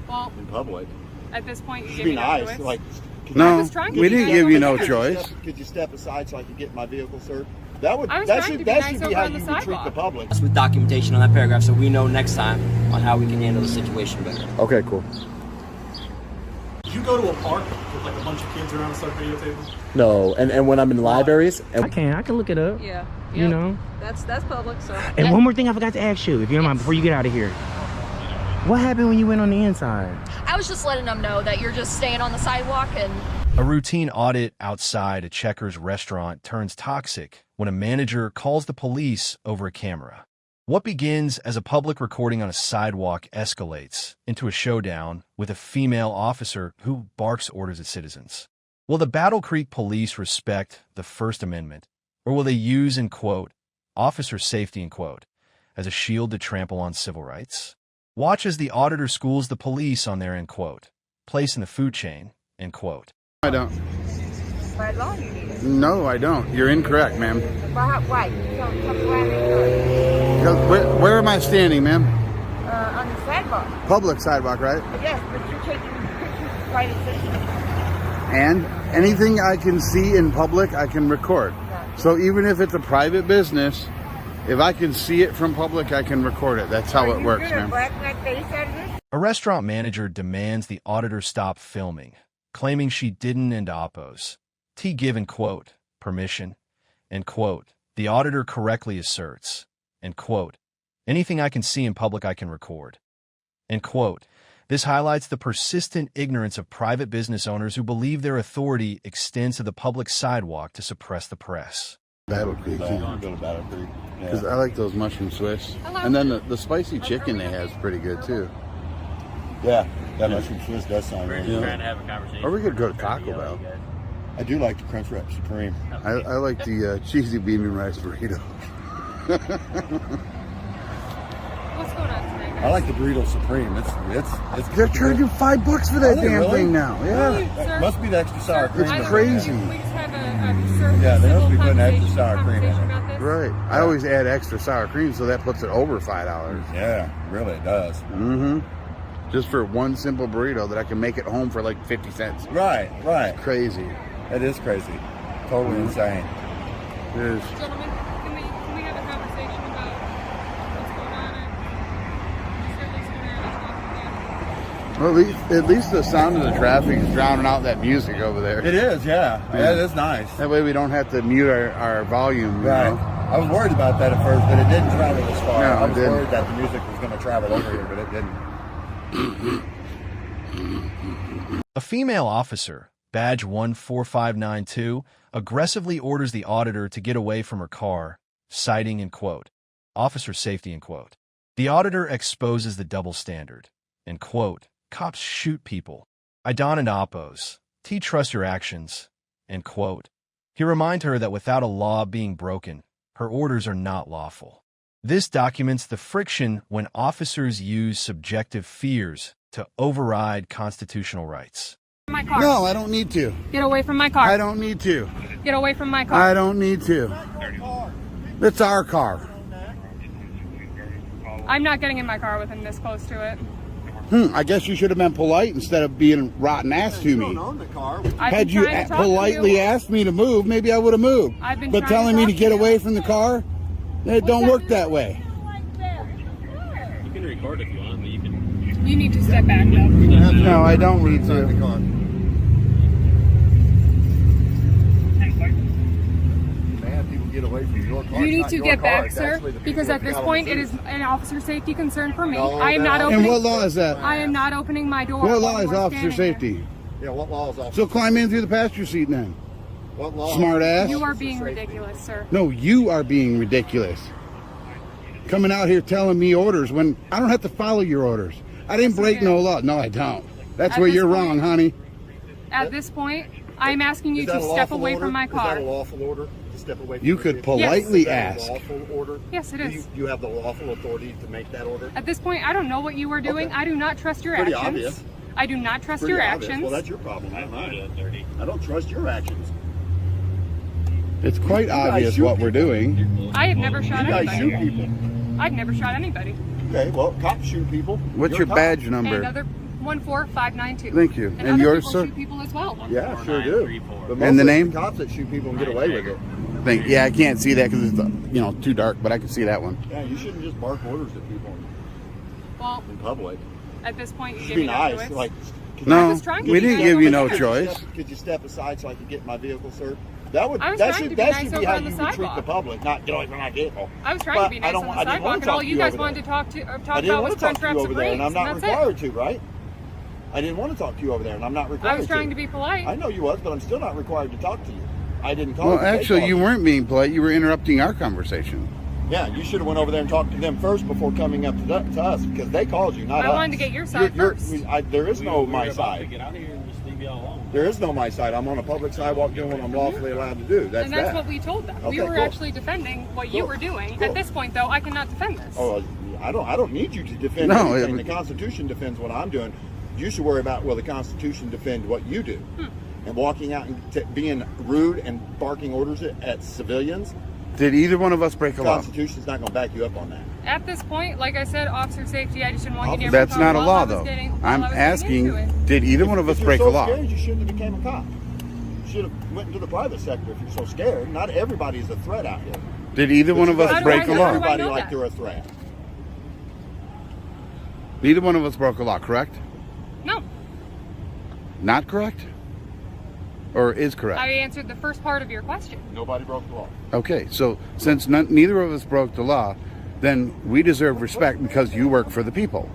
Well, in public. at this point, you Just gave be me no nice. choice. Like, No, we didn't give you no choice. Could you step aside so I could get in my vehicle, sir? That would I was that trying should to be that nice should over be how on you the would treat the sidewalk. public. With documentation on that paragraph, so we know next time on how we can handle the situation better. Okay, cool. Did you go to a park with like a bunch of kids around and start videotaping? No, and when I'm in libraries, and I can look it up. Yeah. You know. That's public, so. And one more thing I forgot to ask you, if you don't mind, before you get out of here. What happened when you went on the inside? I was just letting them know that you're just staying on the sidewalk and... A routine audit outside a Checkers restaurant turns toxic when a manager calls the police over a camera. What begins as a public recording on a sidewalk escalates into a showdown with a female officer who barks orders at citizens. Will the Battle Creek police respect the First Amendment, or will they use, in quote, officer safety, in quote, as a shield to trample on civil rights? Watch as the auditor schools the police on their, in quote, place in the food chain, in quote. I don't. By law, you need it. No, I don't. You're incorrect, ma'am. Why? Where am I standing, ma'am? On the sidewalk. Public sidewalk, right? Yes, but you're taking pictures of private citizens. And anything I can see in public, I can record. So even if it's a private business, if I can see it from public, I can record it. That's how it works, ma'am. A restaurant manager demands the auditor stop filming, claiming she didn't and oppose. T given, quote, permission, and quote, the auditor correctly asserts, and quote, anything I can see in public I can record, and quote. This highlights the persistent ignorance of private business owners who believe their authority extends to the public sidewalk to suppress the press. Battle Creek. Go to Battle Creek. Because I like those mushroom Swiss. And then the spicy chicken they have is pretty good too. Yeah, that mushroom Swiss does sound really good. Trying to have a conversation. Or we could go to Taco Bell. I do like the Crunch Wrap Supreme. I like the cheesy bean and rice burrito. What's going on tonight, guys? I like the Riddle Supreme. It's They're charging $5 for that damn really? thing now. Yeah. Sir, must be the extra sour sir, cream. It's I don't know. crazy. Can we just have a Yeah, they must be civil putting extra sour cream in conversation it. about this? Right. I always add extra sour cream, so that puts it over $5. Yeah, really it does. Mm-hmm. Just for one simple burrito that I can make at home for like 50 cents. Right. Crazy. It is crazy. Totally insane. It is. Gentlemen, can we have a conversation about what's going on? Well, at least the sound of the traffic is drowning out that music over there. It is, yeah. Yeah, it is nice. That way we don't have to mute our volume. You Right. know? I was worried about that at first, but it didn't travel this far. No, I was it didn't. worried that the music was going to travel over here, but it didn't. A female officer, badge 14592, aggressively orders the auditor to get away from her car, citing, in quote, officer safety, in quote. The auditor exposes the double standard, in quote, cops shoot people. I don and oppose. T trust your actions, end quote. He reminds her that without a law being broken, her orders are not lawful. This documents the friction when officers use subjective fears to override constitutional rights. My car. No, I don't need to. Get away from my car. I don't need to. Get away from my car. I don't need to. It's our car. I'm not getting in my car with him this close to it. I guess you should have been polite instead of being rotten ass to me. Had you politely asked me to move, maybe I would have moved. But telling me to get away from the car, it don't work that way. You can record if you want, but you can. You need to step back, though. No, I don't need to. Get away from your car. You need to get back, sir, because at this point it is an officer safety concern for me. I am not And opening. what law is that? I am not opening my door. What law while is we're officer standing safety? Yeah, what law is officer? So climb in through the passenger seat then. What law? Smart there. ass. You are being ridiculous, sir. No, you are being ridiculous. Coming out here telling me orders when I don't have to follow your orders. I didn't break no law. No, I don't. That's where you're wrong, honey. At this point, I am asking you to step away from my Is car. that a lawful order? To step away from You your could vehicle? politely Is that ask. a lawful order? Yes, it Do is. you have the lawful authority to make that order? At this point, I don't know what you are doing. Okay. I do not trust your Pretty actions. obvious. I do not trust Pretty your obvious. actions. Well, that's your problem, not mine. I don't trust your actions. It's quite You guys obvious shoot what we're doing. I have never shot You guys shoot anybody. people. I've never shot anybody. Okay, well, cops shoot people. What's You're your a cop. badge And number? other 14592. Thank you. And And other yours, people sir? shoot people as well. Yeah, sure do. But And the mostly name? it's cops that shoot people and get away with it. Yeah, I can't see that because it's too dark, but I can see that one. Yeah, you shouldn't just bark orders at people Well, in public. at this point, you You give should be me no nice. choice. Like, No, was trying to we be didn't nice. give you no could choice. could you step aside so I could get in my vehicle, sir? That would I was that trying should to be that nice should over be how on you the would treat the sidewalk. public, not get away from my vehicle. I was trying But to be I nice don't on want- the I didn't sidewalk, wanna and talk all to you you guys over wanted to there. talk I about didn't was want to talk crunch to you wraps over and there, and I'm brakes, not and that's required it. to, right? I didn't want to talk to you over there, and I'm not required I was trying to be polite. I know you was, but I'm still not required to talk to you. I didn't call Well, you. They actually, called you weren't being polite. You were interrupting our conversation. Yeah, you should have went over there and talked to them first before coming up to us, because they called you, not us. I wanted to get your side first. There is no my side. There is no my side. I'm on a public sidewalk doing what I'm lawfully allowed to do. That's And that's that. what we told them. We Okay, were cool. actually defending what you Cool. were doing. Cool. At this point, though, I cannot defend this. Oh, I don't need you to defend No, anything. The Constitution defends what I'm doing. You should worry about, will the Constitution defend what you do? And walking out and being rude and barking orders at civilians, Did either one of us break a the law? Constitution's not going to back you up on that. At this point, like I said, officer safety, I just didn't want you to That's not a law, though. I'm while I was asking, getting into it. did either one of us If break a you're so law? scared, you shouldn't have became a cop. You should have went into the private sector if you're so scared. Not everybody's a threat out here. Did either one of us How do break I a know? law? How do I Everybody know like that? they're a threat. Neither one of us broke a law, correct? No, Not correct? Or is correct? I answered the first part of your question. Nobody broke the law. Okay, so since neither of us broke the law, then we deserve respect because you work for the people.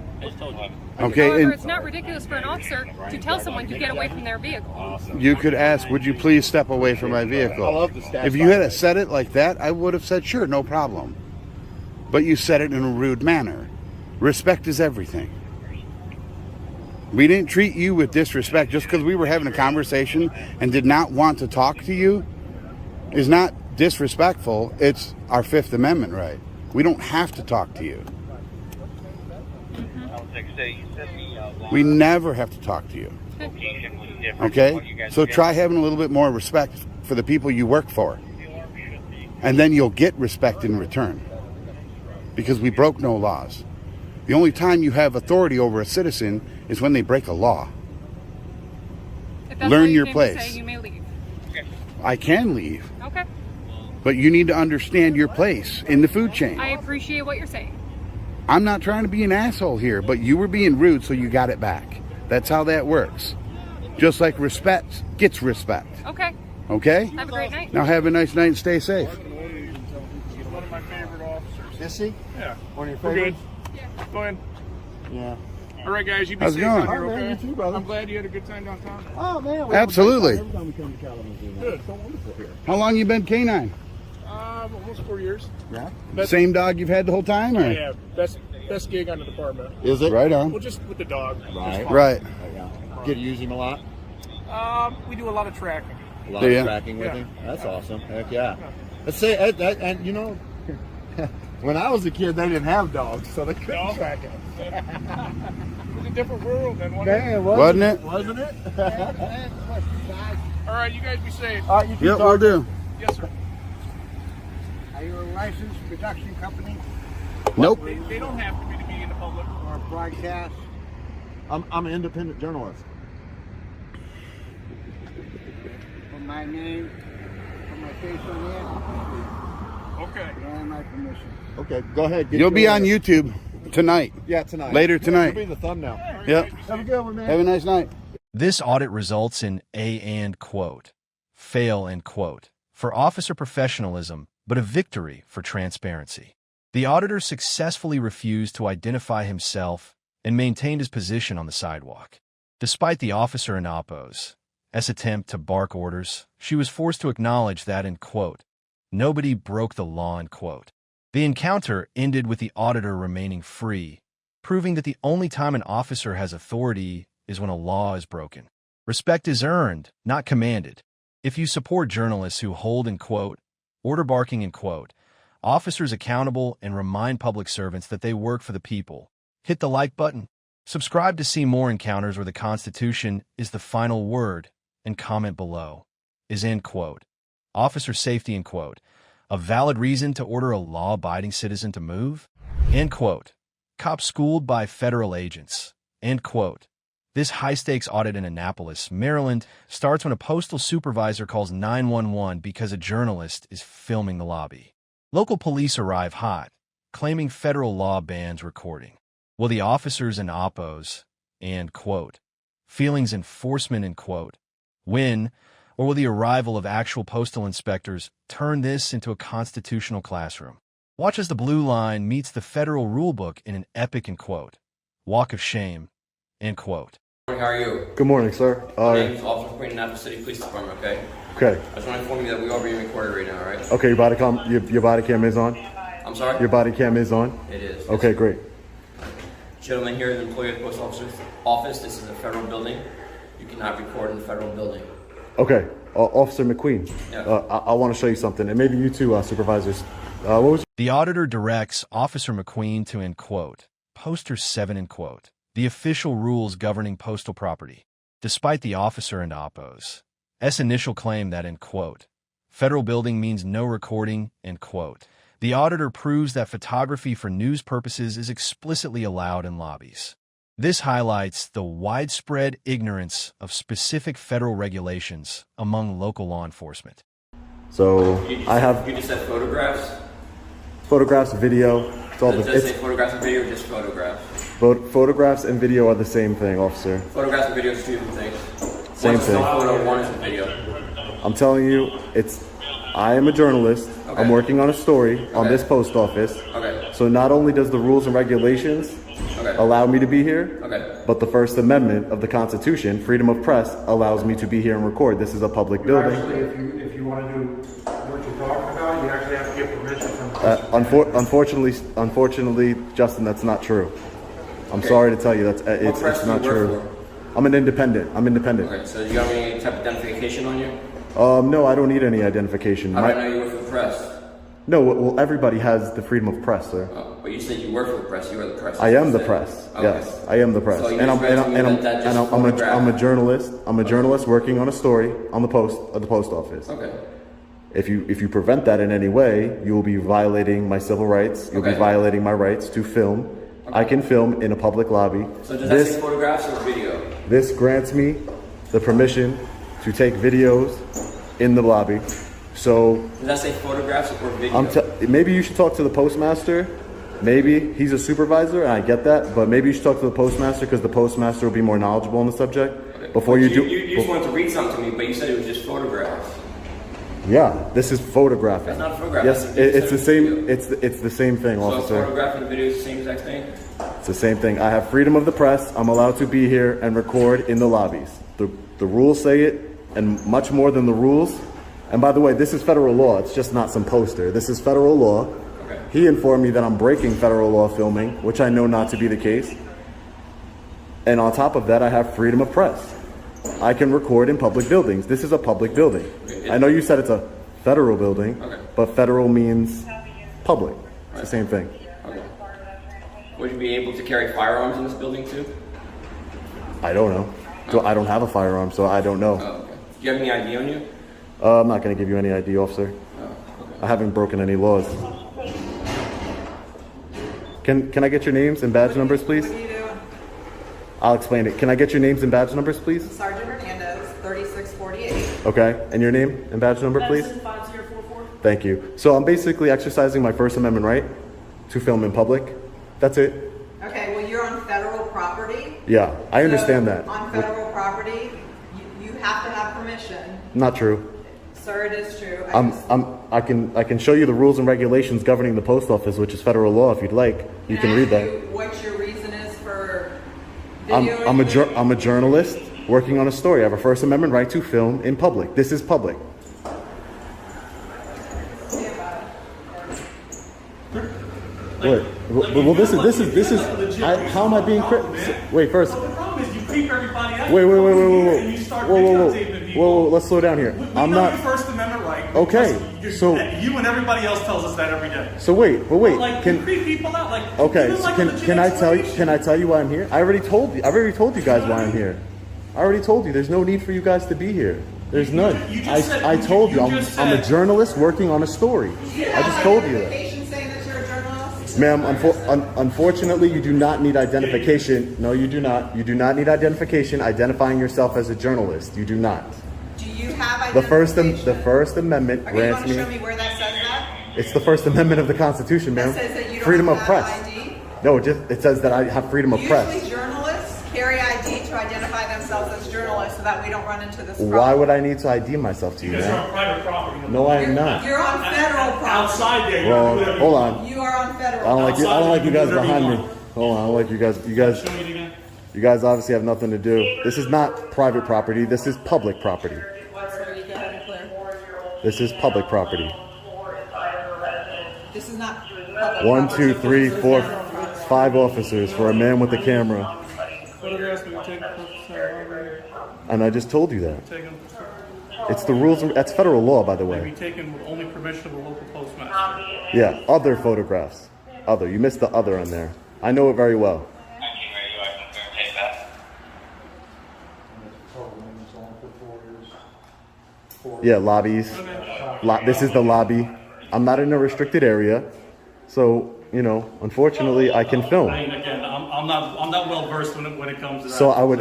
Okay, However, and it's not ridiculous for an officer to tell someone to get away from their vehicle. you could ask, would you please step away from my I vehicle? love the stats. If you had said it like that, I would have said, sure, no problem. But you said it in a rude manner. Respect is everything. We didn't treat you with disrespect just because we were having a conversation and did not want to talk to you is not disrespectful. It's our Fifth Amendment right. We don't have to talk to you. We never have to talk to you. Okay? So try having a little bit more respect for the people you work for. And then you'll get respect in return. Because we broke no laws. The only time you have authority over a citizen is when they break a law. If that's Learn all you your came to place. say, you may leave. I can leave, Okay. but you need to understand your place in the food chain. I appreciate what you're saying. I'm not trying to be an asshole here, but you were being rude, so you got it back. That's how that works. Just like respect gets respect. Okay. Okay? Have a great night. Now have a nice night and stay safe. One of my favorite officers. Is he? Yeah. One of your We're good. favorites? Go ahead. Yeah. All right, guys. You be How's it safe going? out here, All right, okay? man, you too, brother. I'm glad you had a good time downtown. Oh man, we Absolutely. have a great time every time we come to Kalamazoo. Man. Good. It's so wonderful here. How long you been canine? Almost 4 years. Yeah. Same dog you've had the whole time? Or? Yeah, best gig on the department. Is it? Right on. Well, just with the dog. Right. Right. Yeah. Get to use him a lot. We do a lot of tracking. A lot Yeah. of tracking with Yeah. him. That's awesome. Heck yeah. Let's say, and you know, when I was a kid, they didn't have dogs, so they couldn't No. track it. It was a different world then, wasn't it? Man, Wasn't it? Wasn't it? All right, you guys be safe. All right, you keep Yep, we'll do. Yes, sir. Are you a licensed production company Nope. They don't have to be in the public. or broadcast? I'm an independent journalist. Put my name, put my face on Okay. it, and my permission. Okay, go ahead. You'll be on YouTube tonight. Yeah, tonight. Later tonight. You'll be the thumbnail. Yep. Have a good one, man. Have a nice night. This audit results in a and quote, fail and quote, for officer professionalism, but a victory for transparency. The auditor successfully refused to identify himself and maintained his position on the sidewalk. Despite the officer in Oppo's attempt to bark orders, she was forced to acknowledge that, in quote, nobody broke the law, in quote. The encounter ended with the auditor remaining free, proving that the only time an officer has authority is when a law is broken. Respect is earned, not commanded. If you support journalists who hold, in quote, order barking, in quote, officers accountable and remind public servants that they work for the people, hit the like button. Subscribe to see more encounters where the Constitution is the final word, and comment below. Is, end quote, officer safety, end quote, a valid reason to order a law-abiding citizen to move? End quote. Cops schooled by federal agents. End quote. This high-stakes audit in Annapolis, Maryland, starts when a postal supervisor calls 911 because a journalist is filming the lobby. Local police arrive hot, claiming federal law bans recording. Will the officers and oppos and, quote, feelings enforcement, end quote, win, or will the arrival of actual postal inspectors turn this into a constitutional classroom? Watch as the blue line meets the federal rulebook in an epic, end quote, walk of shame, end quote. How are you? Good morning, sir. My name is Officer McQueen, Annapolis City Police Department, okay? Okay. I just want to inform you that we are being recorded right now, all right? Okay, your body cam is on? I'm sorry? Your body cam is on? It is. Okay, great. Gentlemen, here is an employee of the Post Officer's office. This is a federal building. You cannot record in the federal building. Okay, Officer McQueen, Yeah. I want to show you something, and maybe you too, supervisors. What was The auditor directs Officer McQueen to, end quote, Poster 7, end quote, the official rules governing postal property. Despite the officer and oppos' initial claim that, end quote, federal building means no recording, end quote, the auditor proves that photography for news purposes is explicitly allowed in lobbies. This highlights the widespread ignorance of specific federal regulations among local law enforcement. So You just said photographs? Photographs, video. It's all Does it say photographs and video or just photographs? Photographs and video are the same thing, officer. Photographs and video is two different things. Same One's a thing. photo, one is a video. I'm telling you, I am a journalist. Okay. I'm working on a story on this post office. Okay. So not only does the rules and regulations allow me to be here, but the First Amendment of the Constitution, freedom of press, allows me to be here and record. This is a public building. Actually, if you want to do what you're talking about, you actually have to get permission from Unfortunately, Justin, that's not true. I'm sorry to tell you, it's not true. I'm an independent. Okay, so do you have any type of identification on you? No, I don't need any identification. How do I know you work for the press? No, well, everybody has the freedom of press, sir. Oh, but you said you work for the press. You are the press. I am the press. Okay. Yes, I am the press, So you and just I'm a journalist. I'm a journalist working on a story on the post office. Okay. If you prevent that in any way, you will be violating my civil rights. You'll be violating my rights to film. Okay. I can film in a public lobby. So does that say photographs or video? This grants me the permission to take videos in the lobby. So does that say photographs or video? maybe you should talk to the postmaster. Maybe he's a supervisor, and I get that. But maybe you should talk to the postmaster because the postmaster will be more knowledgeable on the subject. Okay. Before you just wanted to read something to me, but you said it was just photographs. Yeah, this is photographing. That's not photographing. Yes, it's the same. It's the same thing, officer. So photographing and video is the same exact thing? It's the same thing. I have freedom of the press. I'm allowed to be here and record in the lobbies. The rules say it, and much more than the rules. And by the way, this is federal law. It's just not some poster. This is federal law. Okay. He informed me that I'm breaking federal law filming, which I know not to be the case. And on top of that, I have freedom of press. I can record in public buildings. This is a public building. Okay. I know you said it's a federal building, Okay. but federal means public. It's the same thing. Okay. Would you be able to carry firearms in this building too? I don't know. So I don't have a firearm, so I don't know. Oh, okay. Do you have any ID on you? I'm not going to give you any ID, officer. Oh, okay. I haven't broken any laws. Can I get your names and badge numbers, please? What are you doing? I'll explain it. Can I get your names and badge numbers, please? Sergeant Hernandez, 3648. Okay. And your name and badge number, please? 5044. Thank you. So I'm basically exercising my First Amendment right to film in public. That's it. Okay, well, you're on federal property. Yeah, I understand that. On federal property, you have to have permission. Not true. Sir, it is true. I can show you the rules and regulations governing the post office, which is federal law. If you'd like, you can read that. What your reason is for I'm a journalist working on a story. I have a First Amendment right to film in public. This is public. What? Well, this is. How am I being? Wait, first. The problem is you creep everybody out. Wait. And you start videotaping people. Whoa, let's slow down here. I'm not your First Amendment right. Okay, so you and everybody else tells us that every day. So wait. Like, you creep people out. Like, Okay, so can I tell you? Can I tell you why I'm here? I already told you guys why I'm here. I already told you. There's no need for you guys to be here. There's none. I told you. I'm a journalist working on a story. I just told you that. Saying that you're a journalist? Ma'am, unfortunately, you do not need identification. No, you do not. You do not need identification identifying yourself as a journalist. You do not. Do you have identification? The First Amendment grants me. Are you going to show me where that says that? It's the First Amendment of the Constitution, ma'am. That says that you don't freedom of have press. ID? No, it says that I have freedom of press. Usually journalists carry ID to identify themselves as journalists so that we don't run into this problem. Why would I need to ID myself to you, Because you're man? on private property. No, I am not. You're on federal property. Outside there, Well, hold on. You are on federal I don't like you. I don't like you guys behind me. want. Hold on. I don't like you guys. Show me it again. You guys obviously have nothing to do. This is not private property. This is public property. This is public property. This is not public 1, property. 2, 3, 4, 5 officers for a man with a camera. And I just told you that. It's the rules. That's federal law, by the Be way. taken with only permission of the local postmaster. Yeah. Other photographs. Other. You missed the other on there. I know it very well. Yeah, lobbies. This is the lobby. I'm not in a restricted area, so you know. Unfortunately, I can film. I mean, again, I'm not well versed when it comes to that. So I would.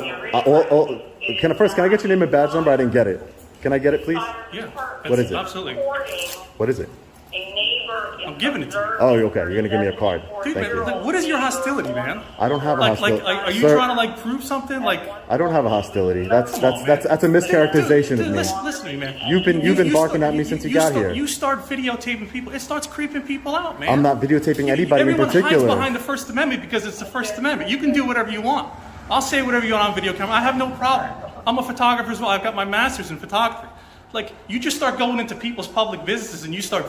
Can I get your name and badge number? I didn't get it. Can I get it, please? Yeah. What is it? Absolutely. What is it? I'm giving it to you. Oh, okay. You're gonna give me a card. Dude, Thank man, you. like, what is your hostility, man? I don't have a hostility. Are you Sir, trying to prove something? I don't have a hostility. That's a mischaracterization of me. Listen to me, man. You've been barking at me since you got here. You start videotaping people. It starts creeping people out, man. I'm not videotaping anybody in Everyone particular. hides behind the First Amendment because it's the First Amendment. You can do whatever you want. I'll say whatever you want on video camera. I have no problem. I'm a photographer as well. I've got my master's in photography. You just start going into people's public businesses and you start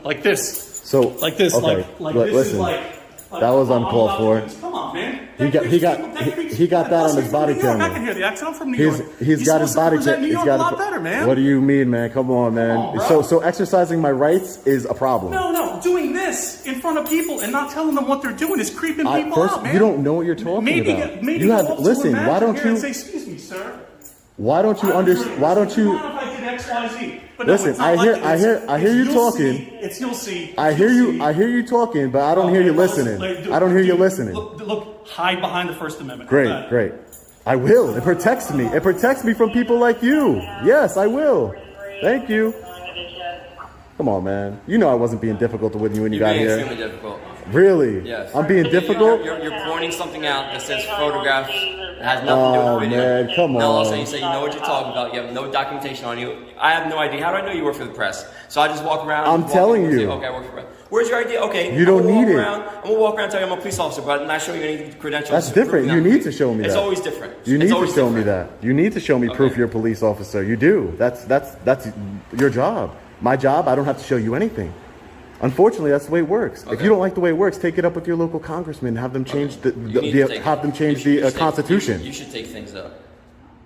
like this. So like this, okay. this Listen, that was uncalled for. Come on, man. He got that on his body camera. I can hear the accent. I'm from New York. He's got his body camera. New York a lot better, man. What do you mean, man? Come on, man. So exercising my rights is a problem. No, doing this in front of people and not telling them what they're doing is creeping people out, man. You don't know what you're talking about. Maybe you have listen. Why don't you? Say, excuse me, sir. Why don't you understand? Why don't you? XYZ. But listen, no, I hear you talking. You'll see. I hear you talking, but I don't hear you listening. I don't hear you listening. Look, hide behind the First Amendment. Great. I will. It protects me. It protects me from people like you. Yes, I will. Thank you. Come on, man. You know I wasn't being difficult with you when you got here. Extremely difficult. Really? Yes. I'm being difficult? You're pointing something out that says photographs. It has nothing to do with video. Oh, man, come on. Now also you say you know what you're talking about. You have no documentation on you. I have no idea. How do I know you work for the press? So I just walk around. I'm telling you. Say, okay, I work for the press. Where's your ID? Okay. You don't need it. I'm gonna walk around and tell you I'm a police officer, but I'm not showing you any credentials. That's different. You need to show me that. It's always different. You need to show me that. You need to show me proof you're a police officer. You do. That's your job. My job, I don't have to show you anything. Unfortunately, that's the way it works. If you don't like the way it works, take it up with your local congressman. Have them change the Constitution. You should take things up.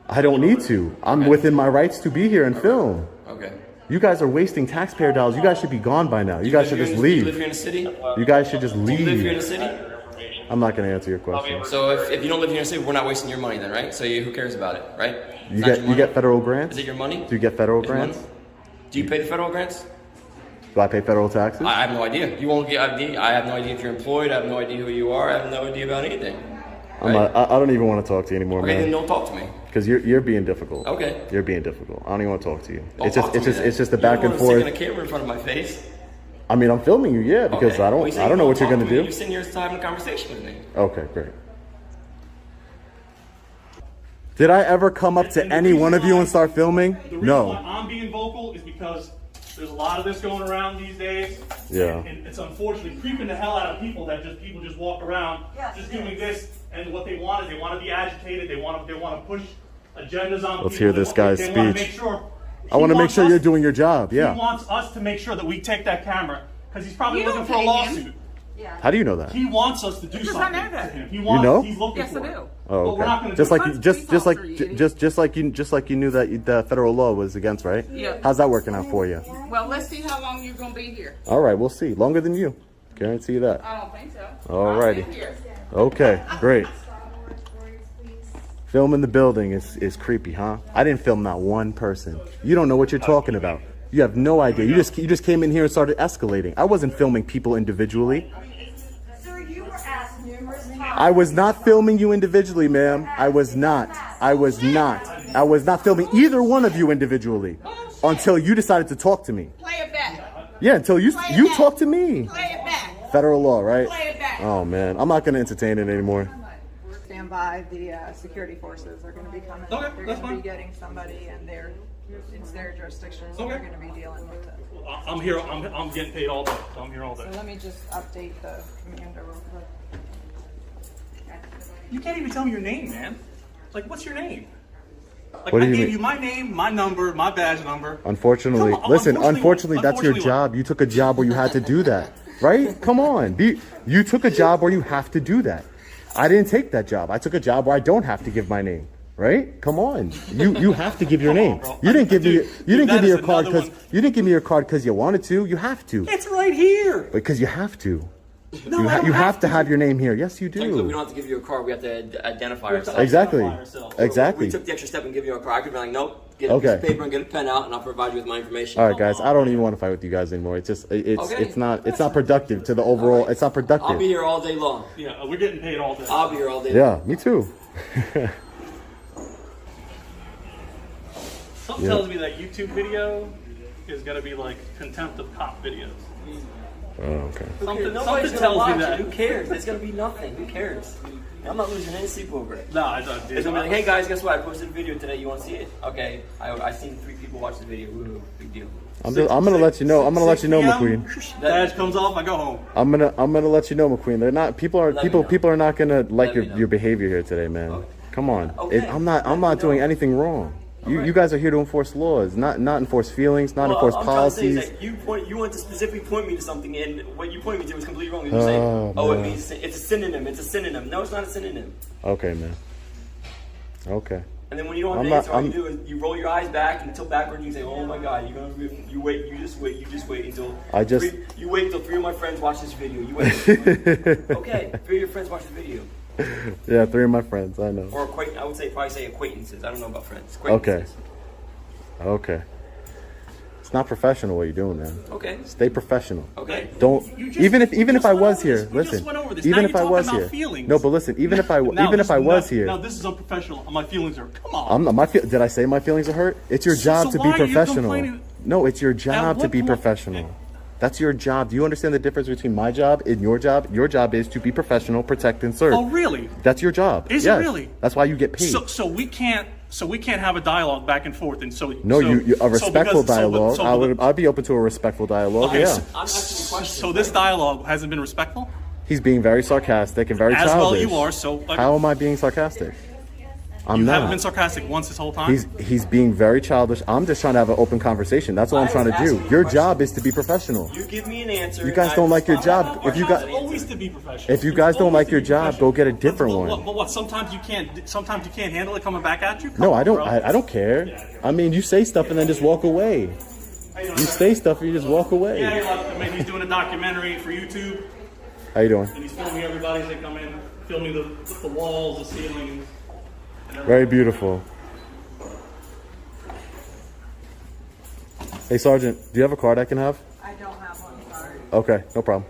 I don't need to. I'm within my rights to be here and film. Okay. You guys are wasting taxpayer dollars. You guys should be gone by now. You guys should just leave. You live here in the city? You guys should just leave. Do you live here in the city? I'm not going to answer your question. So if you don't live here in the city, we're not wasting your money then, right? So who cares about it, right? You get federal grants? Is it your money? Do you get federal grants? Do you pay the federal grants? Do I pay federal taxes? I have no idea. You won't get ID. I have no idea if you're employed. I have no idea who you are. I have no idea about anything. Right? I don't even want to talk to you anymore, man. Okay, then don't talk to me. Because you're being difficult. Okay. You're being difficult. I don't even want to talk to you. It's just a back and forth. You're sticking a camera in front of my face. I mean, I'm filming you, yeah, because I don't know what you're gonna do. You're sitting here having a conversation with me. Okay, great. Did I ever come up to any one of you and start filming? The reason why I'm being vocal is because there's a lot of this going around these days. Yeah. And it's unfortunately creeping the hell out of people that people just walk around just doing this, and what they want is they want to be agitated, they want to push agendas on people. Let's hear this guy's speech. I want to make sure you're doing your job, yeah. He wants us to make sure that we take that camera because he's probably looking for a lawsuit. Yeah. How do you know that? He wants us to do something to him. He wants, you know? He's looking for I do. it. Oh, But we're not okay. gonna Just like you knew that the federal law was against, right? Yeah. How's that working out for you? Well, let's see how long you're going to be here. All right, we'll see. Longer than you. Guarantee you that. I don't think so. All righty. Okay, great. Film in the building is creepy, huh? I didn't film not one person. You don't know what you're talking about. You have no idea. You just came in here and started escalating. I wasn't filming people individually. I was not filming you individually, ma'am. I was not. I was not filming either one of you individually until you decided to talk to me. Play it back. Yeah, until you talked to me. Play it back. Federal law, right? Play it back. Oh man, I'm not gonna entertain it anymore. Stand by. The security forces are going to be coming. Okay, they're that's going to fine. be getting somebody, and it's their jurisdiction, so they're going to be dealing with it. I'm here. I'm getting paid all day. So I'm here all day. So let me just update the commander real quick. You can't even tell me your name, man. Like, what's your name? Like, What do I you gave mean? you my name, my number, my badge number. Unfortunately, Come on, listen. Unfortunately, that's your unfortunately job. You took a job where you had to do that, right? Come on, you took a job where you have to do that. I didn't take that job. I took a job where I don't have to give my name. Right? Come on. You have to give your name. You didn't give me your card because you wanted to. You have to. It's right here. Because you have to. No, you have to have your name here. Yes, you Technically, we do. don't have to give you a card. We have to identify ourselves. Exactly. We Exactly. took the extra step and give you a card. I could be like, nope, get a Okay. piece of paper and get a pen out, and I'll provide you with my information. All right, guys. I don't even want to fight with you guys anymore. It's just it's not productive to the overall. It's not I'll be productive. here all day long. Yeah, we're getting paid all day. I'll be here all day long. Yeah, me too. Something tells me that YouTube video is gonna be like contempt of cop videos. Oh, okay. Something Nobody's gonna tells watch me that. it. Who cares? It's gonna be nothing. Who cares? I'm not losing any sleep over it. No, I don't. It's gonna be like, hey guys, guess what? I posted a video today. You want to see it? Okay. I seen 3 people watch the video. Woo, big deal. I'm gonna let you know. I'm gonna let you know, McQueen. Badge comes off, I go home. I'm gonna let you know, McQueen. They're not people are not gonna like your behavior here today, man. Okay. Come on. Okay. I'm not doing anything wrong. You guys are here to enforce laws, not enforce feelings, not enforce I'm policies. trying to say is that you wanted to specifically point me to something, and what you pointed me to was completely wrong. You're saying, it man. means it's a synonym. It's a synonym. No, it's not a synonym. Okay, man. Okay. And then when you don't have an answer, all you do is you roll your eyes back until backwards. And you say, "Oh my God, you're gonna you wait. You just wait until you wait until 3 of my friends watch this video. You wait. Okay, 3 of your friends watch this video. Yeah, 3 of my friends. I know. Or I would probably say acquaintances. I don't know about friends. Okay. Okay. It's not professional what you're doing, man. Okay. Stay professional. Okay. Don't even if I was here, listen. Even if I was here. No, but listen, even if I was here. Now this is unprofessional. My feelings are come on. Did I say my feelings are hurt? It's your job to be why are you professional. complaining? No, it's your job to be professional. That's your job. Do you understand the difference between my job and your job? Your job is to be professional, protect, and serve. Oh, really? That's your job. Is it really? That's why you get paid. So we can't have a dialogue back and forth, and so no, a respectful dialogue. So I'd be open to a respectful dialogue. Okay, Yeah. I'm asking a question. So this dialogue hasn't been respectful. He's being very sarcastic and very As childish. well, you are. So how am I being sarcastic? I'm you not. haven't been sarcastic once this whole time. He's being very childish. I'm just trying to have an open conversation. That's all I'm trying to do. Your job is to be professional. You give me an answer. You guys don't like your job. If you guys always to be professional. If you guys don't like your job, go get a different one. But what? Sometimes you can't. Sometimes you can't handle it coming back at you. No, I don't. I don't care. I mean, you say stuff and then just walk away. You say stuff and you just walk away. Yeah, maybe he's doing a documentary for YouTube. How you doing? And he's filming everybody as they come in, filming the walls, the ceilings. Very beautiful. Hey, Sergeant, do you have a card I can have? I don't have one, sorry. Okay, no problem.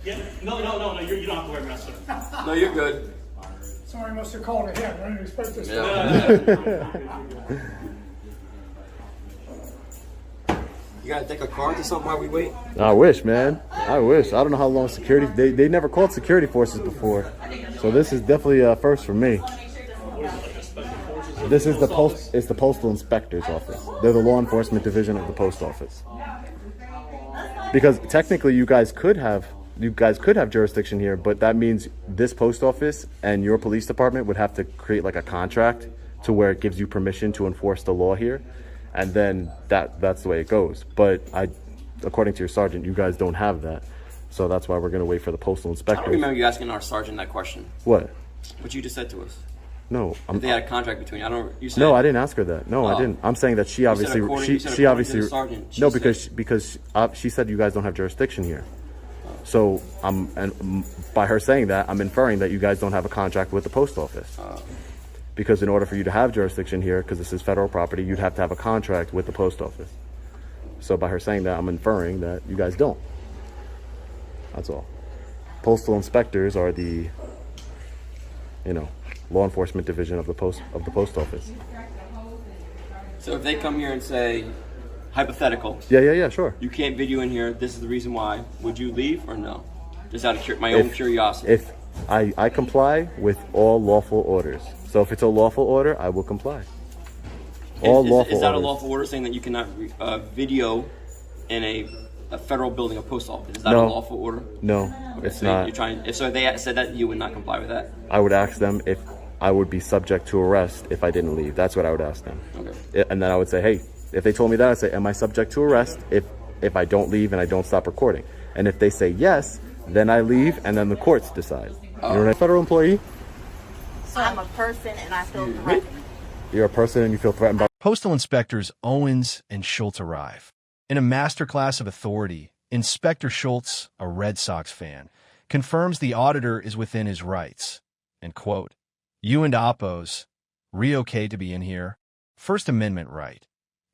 Yeah, no, you don't have to wear a mask, sir. No, you're good. Sorry, I must have called ahead. I didn't expect this. You gotta take a card to something while we wait? I wish, man. I wish. I don't know how long security... They never called security forces before. So this is definitely a first for me. This is it's the Postal Inspector's Office. They're the law enforcement division of the Post Office. Because technically you guys could have jurisdiction here, but that means this post office and your police department would have to create like a contract to where it gives you permission to enforce the law here. And then that's the way it goes. But according to your sergeant, you guys don't have that. So that's why we're going to wait for the postal inspector. I don't remember you asking our sergeant that question. What? What you just said to us. No. If they had a contract between you. No, I didn't ask her that. No, I didn't. I'm saying that she obviously... She obviously... No, because she said you guys don't have jurisdiction here. So by her saying that, I'm inferring that you guys don't have a contract with the post office. Because in order for you to have jurisdiction here, because this is federal property, you'd have to have a contract with the post office. So by her saying that, I'm inferring that you guys don't. That's all. Postal inspectors are the, law enforcement division of the post office. So if they come here and say, hypothetical. Yeah, sure. You can't video in here. This is the reason why. Would you leave or no? Just out of my own curiosity. If I comply with all lawful orders. So if it's a lawful order, I will comply. Is that a lawful order saying that you cannot video in a federal building, a post office? Is that a lawful order? No, okay, it's so not. If they said that, you would not comply with that? I would ask them if I would be subject to arrest if I didn't leave. That's what I would ask them. Okay. And then I would say, hey, if they told me that, I'd say, am I subject to arrest if I don't leave and I don't stop recording? And if they say yes, then I leave and then the courts decide. You know what I mean? Federal employee? So I'm a person and I feel threatened. You're a person and you feel threatened by... Postal inspectors Owens and Schultz arrive. In a masterclass of authority, Inspector Schultz, a Red Sox fan, confirms the auditor is within his rights. And quote, "You and Oppos, okay to be in here? First Amendment right."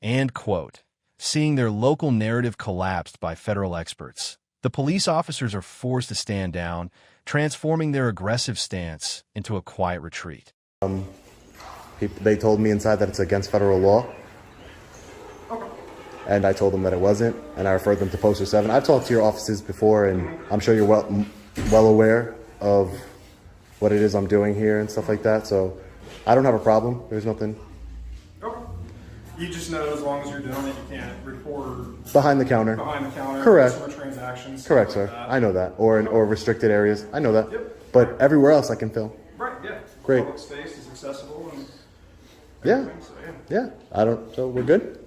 And quote, "Seeing their local narrative collapsed by federal experts, the police officers are forced to stand down, transforming their aggressive stance into a quiet retreat." They told me inside that it's against federal law. And I told them that it wasn't, and I referred them to Poster 7. I've talked to your offices before, and I'm sure you're well aware of what it is I'm doing here and stuff like that, so I don't have a problem. There's nothing. Okay. You just know as long as you're doing it, you can't record Behind the counter. Correct. customer transactions. Correct, sir. Like I know that. Or restricted areas. I know that. Yep. But everywhere else I can film. Right, yeah. Great. Public space is accessible and Yeah. so, Yeah. So we're good?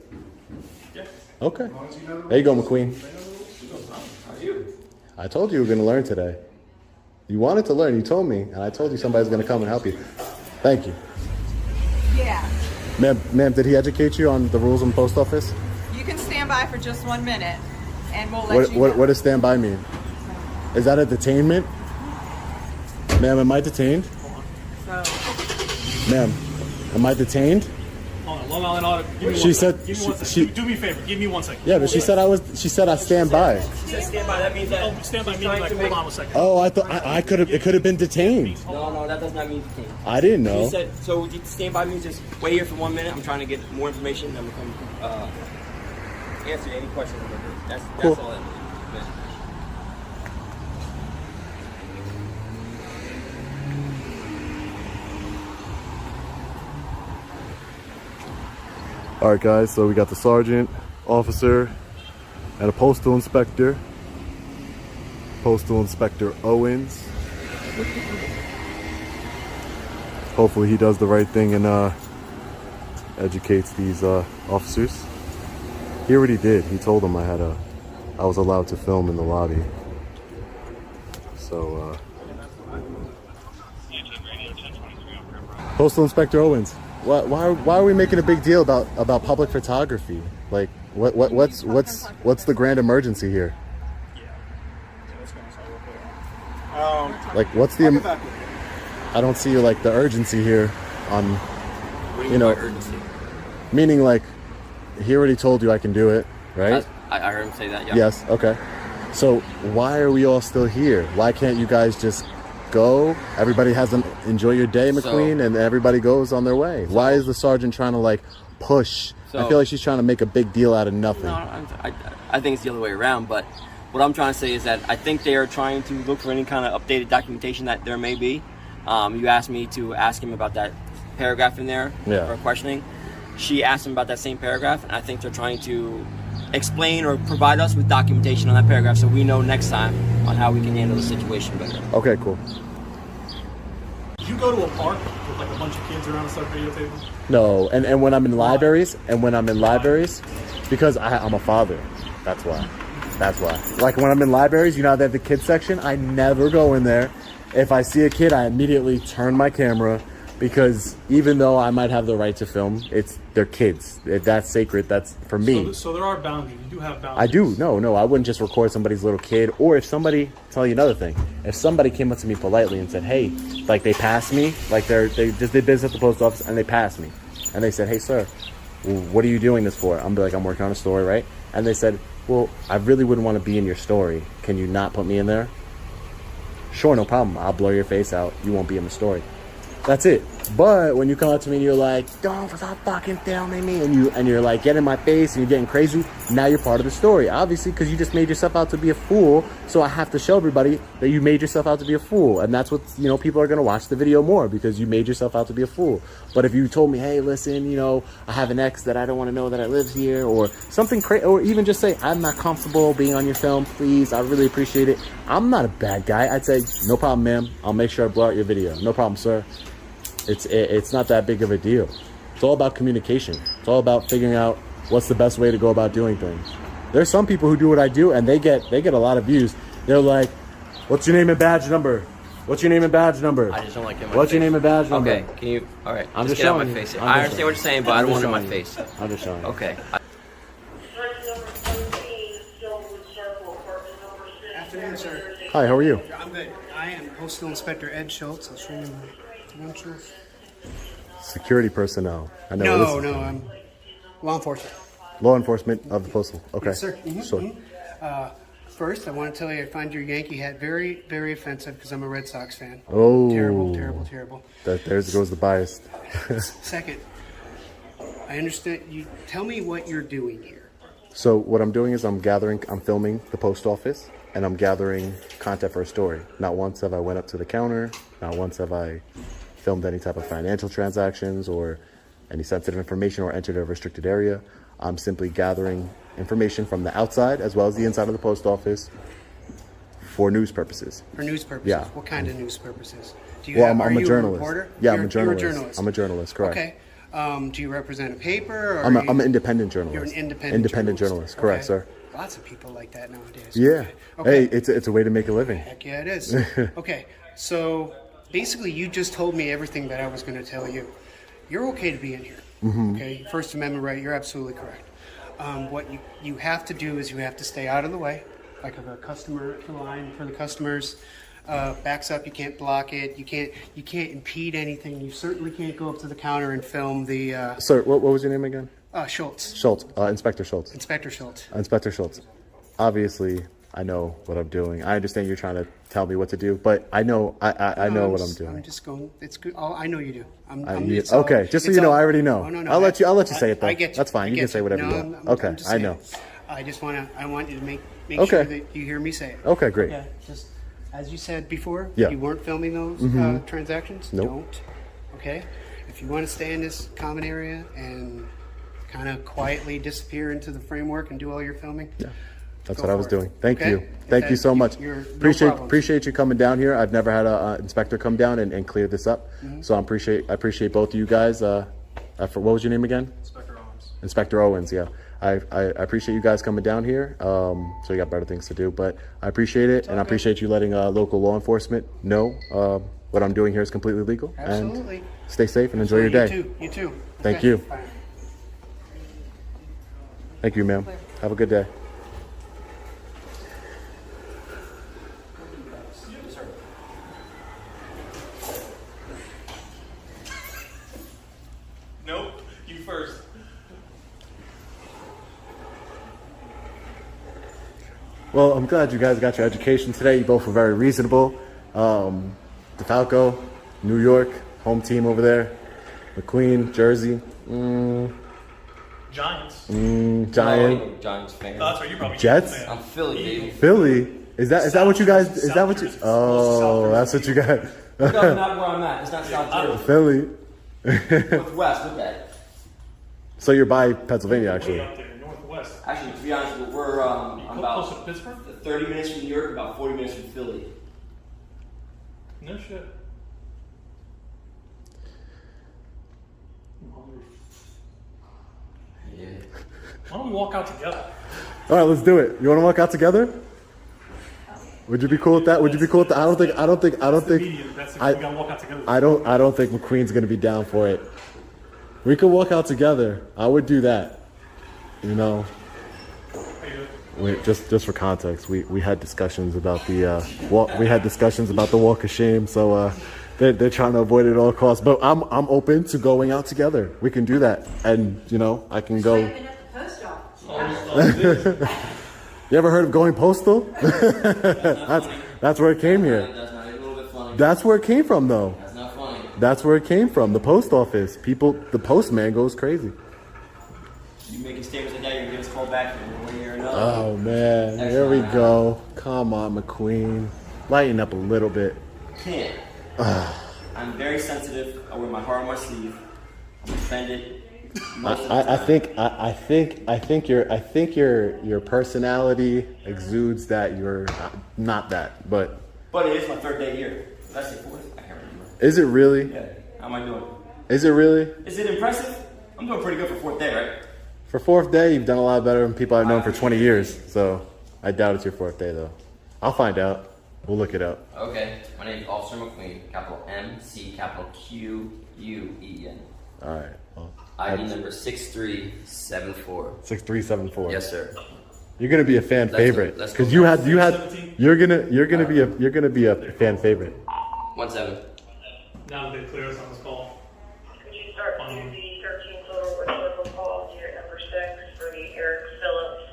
Yeah. Okay. As long as you know the There you go, rules. McQueen. How are you? I told you were going to learn today. You wanted to learn. You told me. And I told you somebody's going to come and help you. Thank you. Yeah. Ma'am, did he educate you on the rules in the post office? You can stand by for just 1 minute and we'll let you What does stand by mean? Is that a detainment? Ma'am, am I detained? So, Ma'am, am I detained? Hold on, Long Island Audit. Give me She one said- second. Give me one second. she- Do me a favor. Give me 1 second. Yeah, but she said I stand by. She said stand by. That means that. Oh, stand by me. Like, hold on 1 second. Oh, I thought it could have been detained. No, that does not mean detained. I didn't know. You said, so stand by means just wait here for 1 minute. I'm trying to get more information. I'm going to answer any questions. That's Cool. all that means. All right, guys, so we got the sergeant, officer, and a postal inspector. Postal Inspector Owens. Hopefully he does the right thing and educates these officers. He already did. He told them I was allowed to film in the lobby. So, Postal Inspector Owens. Why are we making a big deal about public photography? Like, what's the grand emergency here? Like, what's the? I don't see like the urgency here. On, Urgency. Meaning like, he already told you I can do it, right? I heard him say that. Yeah. Yes. Okay. So why are we all still here? Why can't you guys just go? Everybody has an enjoy your day, McQueen, and everybody goes on their way. Why is the sergeant trying to like push? I feel like she's trying to make a big deal out of nothing. No, I think it's the other way around. But what I'm trying to say is that I think they are trying to look for any kind of updated documentation that there may be. You asked me to ask him about that paragraph in there for questioning. She asked him about that same paragraph, and I think they're trying to explain or provide us with documentation on that paragraph so we know next time on how we can handle the situation better. Okay, cool. Did you go to a park with like a bunch of kids around and start videotaping? No, and when I'm in libraries, because I'm a father. That's why. Like when I'm in libraries, you know, they have the kids section. I never go in there. If I see a kid, I immediately turn my camera, because even though I might have the right to film, they're kids. That's sacred. That's for me. So there are boundaries. You do have boundaries. I do. No. I wouldn't just record somebody's little kid. Or if somebody, tell you another thing. If somebody came up to me politely and said, hey, like they passed me, like they just did business at the post office and they passed me. And they said, hey, sir, what are you doing this for? I'm like, I'm working on a story, right? And they said, well, I really wouldn't want to be in your story. Can you not put me in there? Sure, no problem. I'll blur your face out. You won't be in the story. That's it. But when you come up to me and you're like, don't stop fucking filming me, and you're like getting in my face and you're getting crazy, now you're part of the story, obviously, because you just made yourself out to be a fool. So I have to show everybody that you made yourself out to be a fool, and that's what, you know, people are gonna watch the video more because you made yourself out to be a fool. But if you told me, hey, listen, you know, I have an ex that I don't want to know that I live here, or something crazy, or even just say, I'm not comfortable being on your film, please, I really appreciate it. I'm not a bad guy. I'd say, no problem, ma'am. I'll make sure I blow out your video. No problem, sir. It's not that big of a deal. It's all about communication. It's all about figuring out what's the best way to go about doing things. There's some people who do what I do and they get a lot of views. They're like, what's your name and badge number? What's your name and badge number? I just don't like it. What's your name and badge number? Okay, can you? All right, I'm just get out showing my face. you. I understand what you're saying, but I don't want it in my face. I'm just showing you. Okay. Afternoon, sir. Hi, how are you? I'm good. I am Postal Inspector Ed Schultz. I'll show you my credentials. Security personnel. I know. No, I'm law enforcement. Law enforcement of the postal. Okay. Yes, sir. Sure. First, I want to tell you I find your Yankee hat very, very offensive because I'm a Red Sox fan. Oh. Terrible. There goes the bias. Second, I understand. You tell me what you're doing here. So what I'm doing is I'm filming the post office, and I'm gathering content for a story. Not once have I went up to the counter. Not once have I filmed any type of financial transactions or any sensitive information or entered a restricted area. I'm simply gathering information from the outside as well as the inside of the post office for news purposes. For news purposes? Yeah. What kind of news purposes? I'm a journalist. Reporter? Yeah, I'm a journalist. You're a journalist. I'm a journalist, correct. Okay. Do you represent a paper? Or I'm an independent journalist. You're an independent journalist. Correct, sir. Lots of people like that nowadays. Yeah. Okay. Hey, it's a way to make a living. Heck yeah, it is. Okay, so basically you just told me everything that I was going to tell you. You're okay to be in here. Mm-hmm. Okay, First Amendment right, you're absolutely correct. What you have to do is you have to stay out of the way, like if a customer, the line for the customers backs up, you can't block it, you can't impede anything, you certainly can't go up to the counter and film the... Sir, what was your name again? Schultz. Schultz, Inspector Schultz. Inspector Schultz. Inspector Schultz. Obviously, I know what I'm doing. I understand you're trying to tell me what to do, but I know I know what I'm doing. I'm just going. It's good. I know you do. Okay, just so you know, I already know. No, I'll let you say it though. I get you. That's fine. You can say whatever you want. Okay, I know. I want you to make sure that you hear me say it. Okay, great. Yeah, just as you said before, yeah. You weren't filming those transactions. Nope. Don't. Okay. If you want to stay in this common area and kind of quietly disappear into the framework and do all your filming. Yeah. That's what I was doing. Thank okay? you. Thank you so much. Appreciate you coming down here. I've never had an inspector come down and clear this up. So I appreciate both of you guys. What was your name again? Inspector Owens. Inspector Owens, yeah. I appreciate you guys coming down here. So you got better things to do, but I appreciate it, and I appreciate you letting local law enforcement know what I'm doing here is completely legal. Absolutely. And stay safe and enjoy your day. You too. Thank okay. you. Bye. Thank you, ma'am. Have a good day. Nope, you first. Well, I'm glad you guys got your education today. You both were very reasonable. DeFalco, New York, home team over there. McQueen, Jersey. Giants. Giant. Giants fan. Oh, that's right. You're probably Jets. Fan. I'm Philly, baby. Philly. Is that what you guys? Is that what you? Oh, that's what you got. No, not where I'm at. It's not South Jersey. Philly. Northwest. Look at it. So you're by Pennsylvania, actually. Way up there, northwest. Actually, to be honest, we're about close to Pittsburgh? 30 minutes from New York, about 40 minutes from Philly. No shit. Yeah. Why don't we walk out together? All right, let's do it. You want to walk out together? Would you be cool with that? Would you be cool with that? I don't think. We gotta walk out together. I don't think McQueen's gonna be down for it. We could walk out together. I would do that. You know. Just for context, we had discussions about the walk of shame. So they're trying to avoid it at all costs. But I'm open to going out together. We can do that, and I can go. You ever heard of going postal? That's where it came here. That's not even a little bit funny. That's where it came from, though. That's not funny. That's where it came from. The post office. People, the postman goes crazy. You making statements like that, you're gonna get us called back in one way or another. Oh man, here we go. Come on, McQueen. Lighten up a little bit. Can't. I'm very sensitive. I wear my heart on my sleeve. I'm offended. I think your personality exudes that you're not that, but it is my third day here. Did I say fourth? I can't remember. Is it really? Yeah. How am I doing? Is it really? Is it impressive? I'm doing pretty good for fourth day, right? For fourth day, you've done a lot better than people I've known for 20 years. So I doubt it's your fourth day, though. I'll find out. We'll look it up. Okay. My name is Officer McQueen. Capital MC, capital QUEN. All right. Well, ID number 6374. 6374. Yes, sir. You're gonna be a fan favorite because you're gonna be a fan favorite. 17. Now they clear us on this call. Could you start to the 13 total reciprocal call to your number 6 for the Eric Phillips,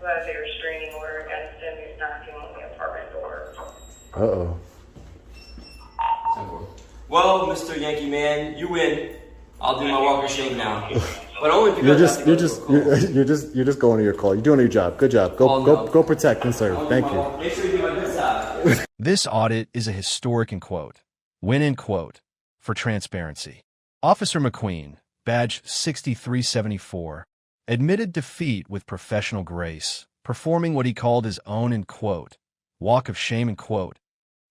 who has a restraining order against him who's knocking on the apartment door? Uh-oh. Well, Mr. Yankee Man, you win. I'll do my walk of shame now. But only because you're just going to your call. You're doing your job. Good job. Go protect and serve. Thank you. Make sure you do my good side. This audit is a historic in quote. Win in quote. For transparency. Officer McQueen, badge 6374, admitted defeat with professional grace, performing what he called his own in quote. Walk of shame in quote.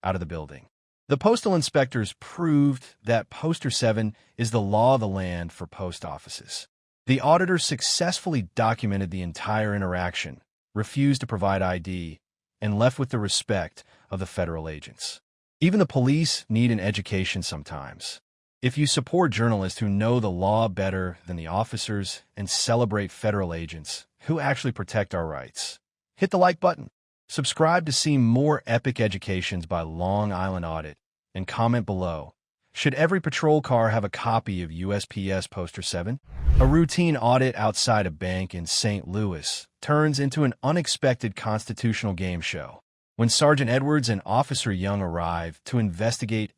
Out of the building. The postal inspectors proved that Poster 7 is the law of the land for post offices. The auditor successfully documented the entire interaction, refused to provide ID, and left with the respect of the federal agents. Even the police need an education sometimes. If you support journalists who know the law better than the officers and celebrate federal agents who actually protect our rights, hit the like button. Subscribe to see more epic educations by Long Island Audit, and comment below. Should every patrol car have a copy of USPS Poster 7? A routine audit outside a bank in St. Louis turns into an unexpected constitutional game show when Sergeant Edwards and Officer Young arrive to investigate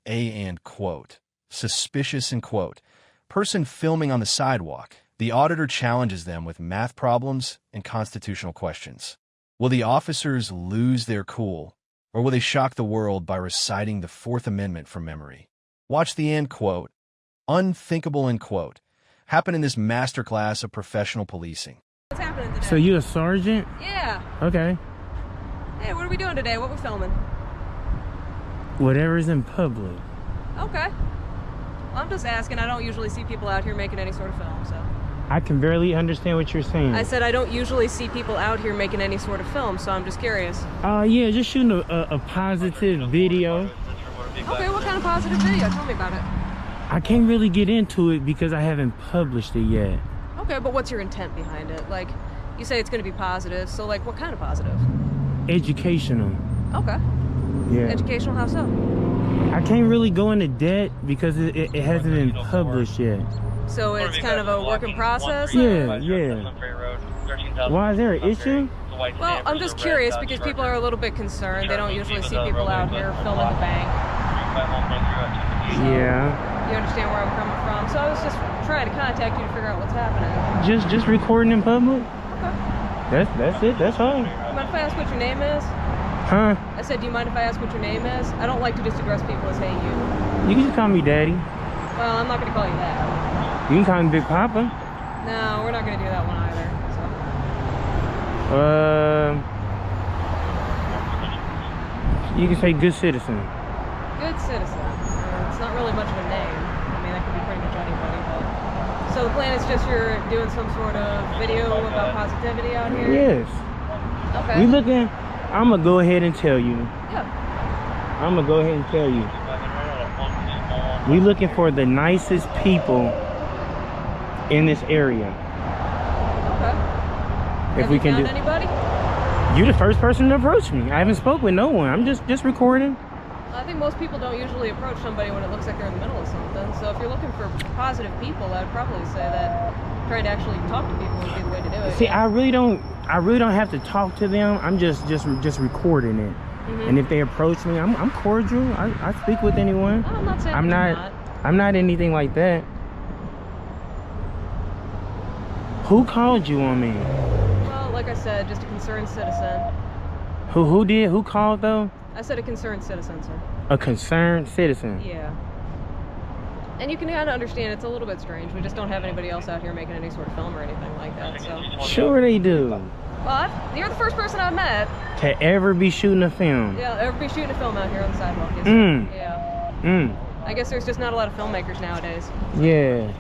quote, suspicious in quote, person filming on the sidewalk. The auditor challenges them with math problems and constitutional questions. Will the officers lose their cool, or will they shock the world by reciting the Fourth Amendment from memory? Watch the end quote, unthinkable end quote, happen in this masterclass of professional policing. What's happening today? So you a sergeant? Yeah. Okay. Hey, what are we doing today? What we filming? Whatever's in public. Okay. Well, I'm just asking. I don't usually see people out here making any sort of film, so. I can barely understand what you're saying. I said I don't usually see people out here making any sort of film, so I'm just curious. Yeah, just shooting a positive video. Okay, what kind of positive video? Tell me about it. I can't really get into it because I haven't published it yet. Okay, but what's your intent behind it? Like, you say it's going to be positive, so like what kind of positive? Educational. Okay. Yeah. Educational, how so? I can't really go into debt because it hasn't been published yet. So it's kind of a work in process? Yeah, yeah. Why, is there an issue? Well, I'm just curious because people are a little bit concerned. They don't usually see people out here filming the bank. Yeah. You understand where I'm coming from? So I was just trying to contact you to figure out what's happening. Just recording in public? Okay. That's it. That's all. Do you mind if I ask what your name is? Huh? I said, do you mind if I ask what your name is? I don't like to just address people as hey you. You can just call me Daddy. Well, I'm not going to call you that. You can call me Big Papa. No, we're not going to do that one either. So. You can say Good Citizen. Good Citizen. It's not really much of a name. I mean, that could be pretty much anybody, but... So the plan is just you're doing some sort of video about positivity out here? Yes. Okay. We looking... I'm going to go ahead and tell you. Yeah. I'm going to go ahead and tell you. We looking for the nicest people in this area. Okay. If we can do anybody? You the first person to approach me. I haven't spoke with no one. I'm just recording. I think most people don't usually approach somebody when it looks like they're in the middle of something. So if you're looking for positive people, I'd probably say that trying to actually talk to people would be the way to do it. See, I really don't have to talk to them. I'm just recording it. And if they approach me, I'm cordial. I speak with anyone. No, I'm not saying I'm not anything like that. Who called you on me? Well, like I said, just a concerned citizen. Who did? Who called though? I said a concerned citizen, sir. A concerned citizen. Yeah. And you can kind of understand it's a little bit strange. We just don't have anybody else out here making any sort of film or anything like that, so. Sure they do. Well, you're the first person I've met. To ever be shooting a film. Yeah, ever be shooting a film out here on the sidewalk. Yes, Yeah. I guess there's just not a lot of filmmakers nowadays. Yeah.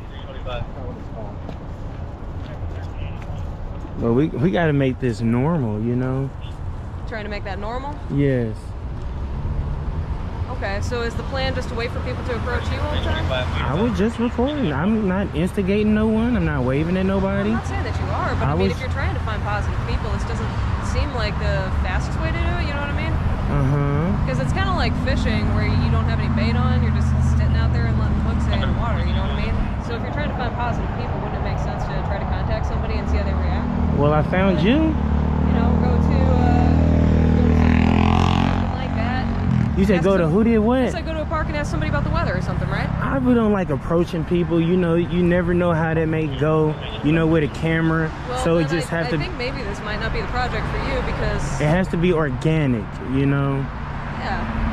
Well, we got to make this normal, you know? Trying to make that normal? Yes. Okay, so is the plan just to wait for people to approach you all the time? I was just recording. I'm not instigating no one. I'm not waving at nobody. I'm not saying that you are, but I mean, if you're trying to find positive people, this doesn't seem like the fastest way to do it, you know what I mean? Because it's kind of like fishing where you don't have any bait on, you're just sitting out there and letting hooks in the water, you know what I mean? So if you're trying to find positive people, wouldn't it make sense to try to contact somebody and see how they react? Well, I found you. You know, go to something like that. You said go to who did what? I said go to a park and ask somebody about the weather or something, right? I really don't like approaching people. You know, you never know how that may go, you know, with a camera. Well, so it just has to... I think maybe this might not be the project for you because... It has to be organic, you know? Yeah.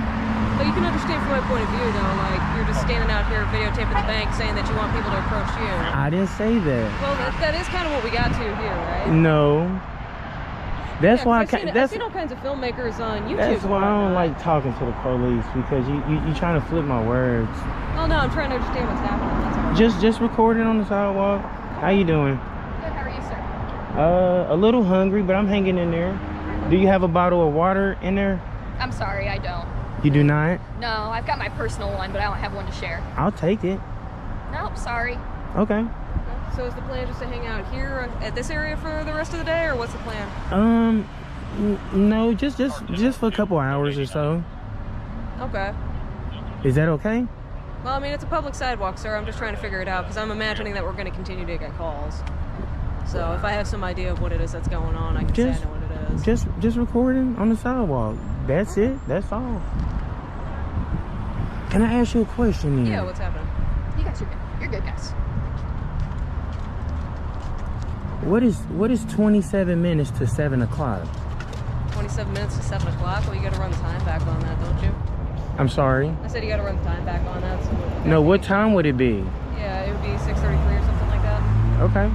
But you can understand from my point of view, though, like, you're just standing out here videotaping the bank saying that you want people to approach you. I didn't say that. Well, that is kind of what we got to here, right? No. That's why I've seen all kinds of filmmakers on YouTube. That's why I don't like talking to the police, because you trying to flip my words. Well, no, I'm trying to understand what's happening. That's all. Just recording on the sidewalk. How you doing? Good, how are you, sir? A little hungry, but I'm hanging in there. Do you have a bottle of water in there? I'm sorry, I don't. You do not? No, I've got my personal one, but I don't have one to share. I'll take it. Nope, sorry. Okay. So is the plan just to hang out here at this area for the rest of the day, or what's the plan? No, just for a couple hours or so. Okay. Is that okay? Well, I mean, it's a public sidewalk, sir. I'm just trying to figure it out, because I'm imagining that we're going to continue to get calls. So if I have some idea of what it is that's going on, I can say I know what it is. Just recording on the sidewalk. That's it. That's all. Can I ask you a question then? Yeah, what's happening? You guys are good. You're good, guys. What is 27 minutes to 7 o'clock? 27 minutes to 7 o'clock? Well, you got to run the time back on that, don't you? I'm sorry? I said you got to run the time back on that. So no, what time would it be? Yeah, it would be 6:33 or something like that. Okay.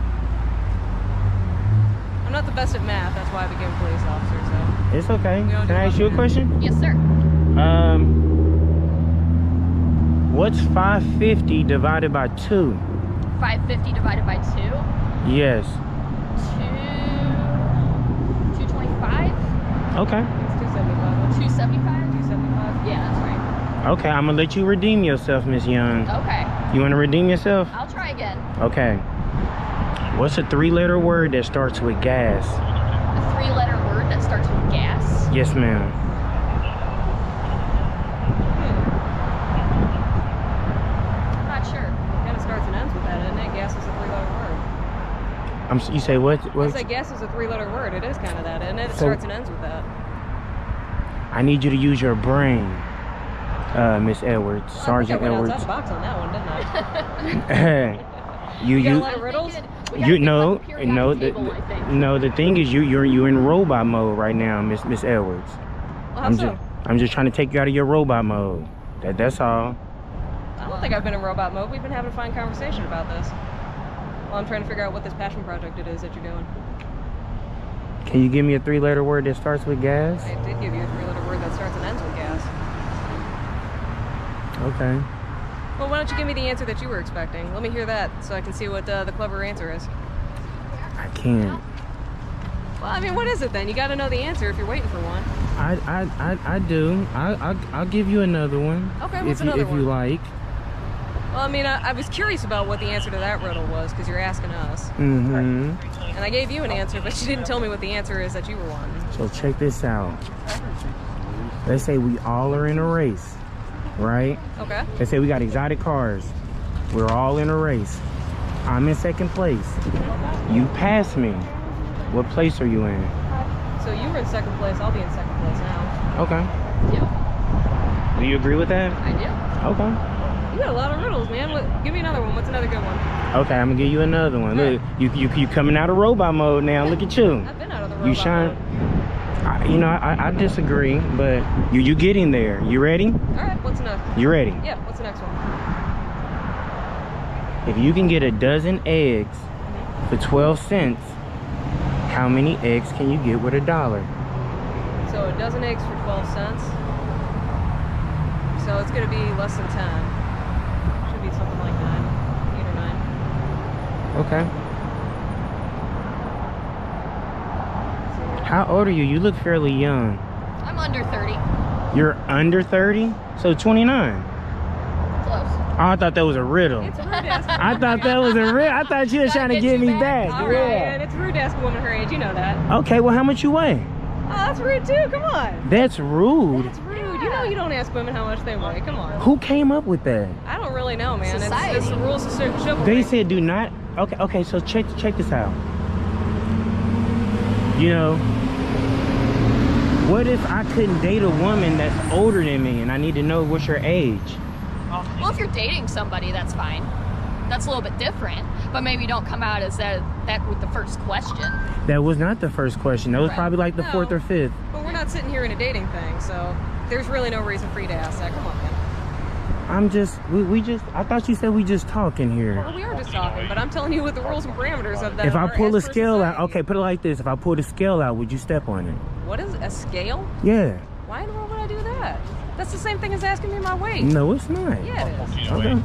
I'm not the best at math. That's why I became a police officer, so. It's okay. Can I ask you a question? Yes, sir. What's 550 divided by 2? 550 divided by 2? Yes. 225? Okay. It's 275. 275? 275? Yeah, that's right. Okay, I'm gonna let you redeem yourself, Miss Young. Okay. You wanna redeem yourself? I'll try again. Okay. What's a 3-letter word that starts with gas? A 3-letter word that starts with gas? Yes, ma'am. I'm not sure. It kind of starts and ends with that, isn't it? Gas is a 3-letter word. You say what? I say gas is a 3-letter word. It is kind of that, isn't it? It So- starts and ends with that. I need you to use your brain, Miss Edwards, Sergeant I went Edwards. outside the box on that one, didn't I? you got a lot of riddles? The thing is you're in robot mode right now, Miss Edwards. Well, how so? I'm just trying to take you out of your robot mode. That's all. I don't think I've been in robot mode. We've been having a fine conversation about this. Well, I'm trying to figure out what this passion project it is that you're doing. Can you give me a 3-letter word that starts with gas? I did give you a 3-letter word that starts and ends with gas. Okay. Well, why don't you give me the answer that you were expecting? Let me hear that so I can see what the clever answer is. I can't. Well, I mean, what is it then? You got to know the answer if you're waiting for one. I do. I'll give you another one. Okay, what's if another you like. Well, I mean, I was curious about what the answer to that riddle was because you're asking us. Mm-hmm. And I gave you an answer, but you didn't tell me what the answer is that you were wanting. So check this out. Let's say we all are in a race, right? Okay. Let's say we got exotic cars. We're all in a race. I'm in second place. You passed me. What place are you in? So you were in second place. I'll be in second place now. Okay. Yeah. Do you agree with that? I do. Okay. You got a lot of riddles, man. Give me another one. What's another good one? Okay, I'm gonna give you another one. Look, you coming out of robot mode now. Look at you. I've been out of the robot You shine. mode. I disagree, but you getting there. You ready? All right. What's next? You ready? Yeah. What's the next one? If you can get a dozen eggs for 12 cents, how many eggs can you get with $1? So a dozen eggs for 12 cents. So it's gonna be less than 10. Should be something like 9, 8 or 9. Okay. How old are you? You look fairly young. I'm under 30. You're under 30? So 29. Close. Oh, I thought that was a riddle. It's rude to ask. I thought that was a riddle. I thought you were trying to get me back. All right, and it's rude to ask a woman her age. You know that. Okay, well, how much you weigh? Oh, that's rude too. Come on. That's rude. That's rude. You know you don't ask women how much they weigh. Come on. Who came up with that? I don't really know, man. Society. It's the rules of chivalry. They said do not. Okay, so check this out. You know, what if I couldn't date a woman that's older than me and I need to know what's your age? Well, if you're dating somebody, that's fine. That's a little bit different, but maybe don't come out as that with the first question. That was not the first question. That was Right. probably like the fourth or fifth. But we're not sitting here in a dating thing, so there's really no reason for you to ask that. Come on, man. I thought you said we just talking here. Well, we are just talking, but I'm telling you what the rules and parameters of that If I are pull as the per scale out, society. okay, put it like this. If I pull the scale out, would you step on it? What is a scale? Yeah. Why in the world would I do that? That's the same thing as asking me my weight. No, it's not. Yeah, it is. Okay.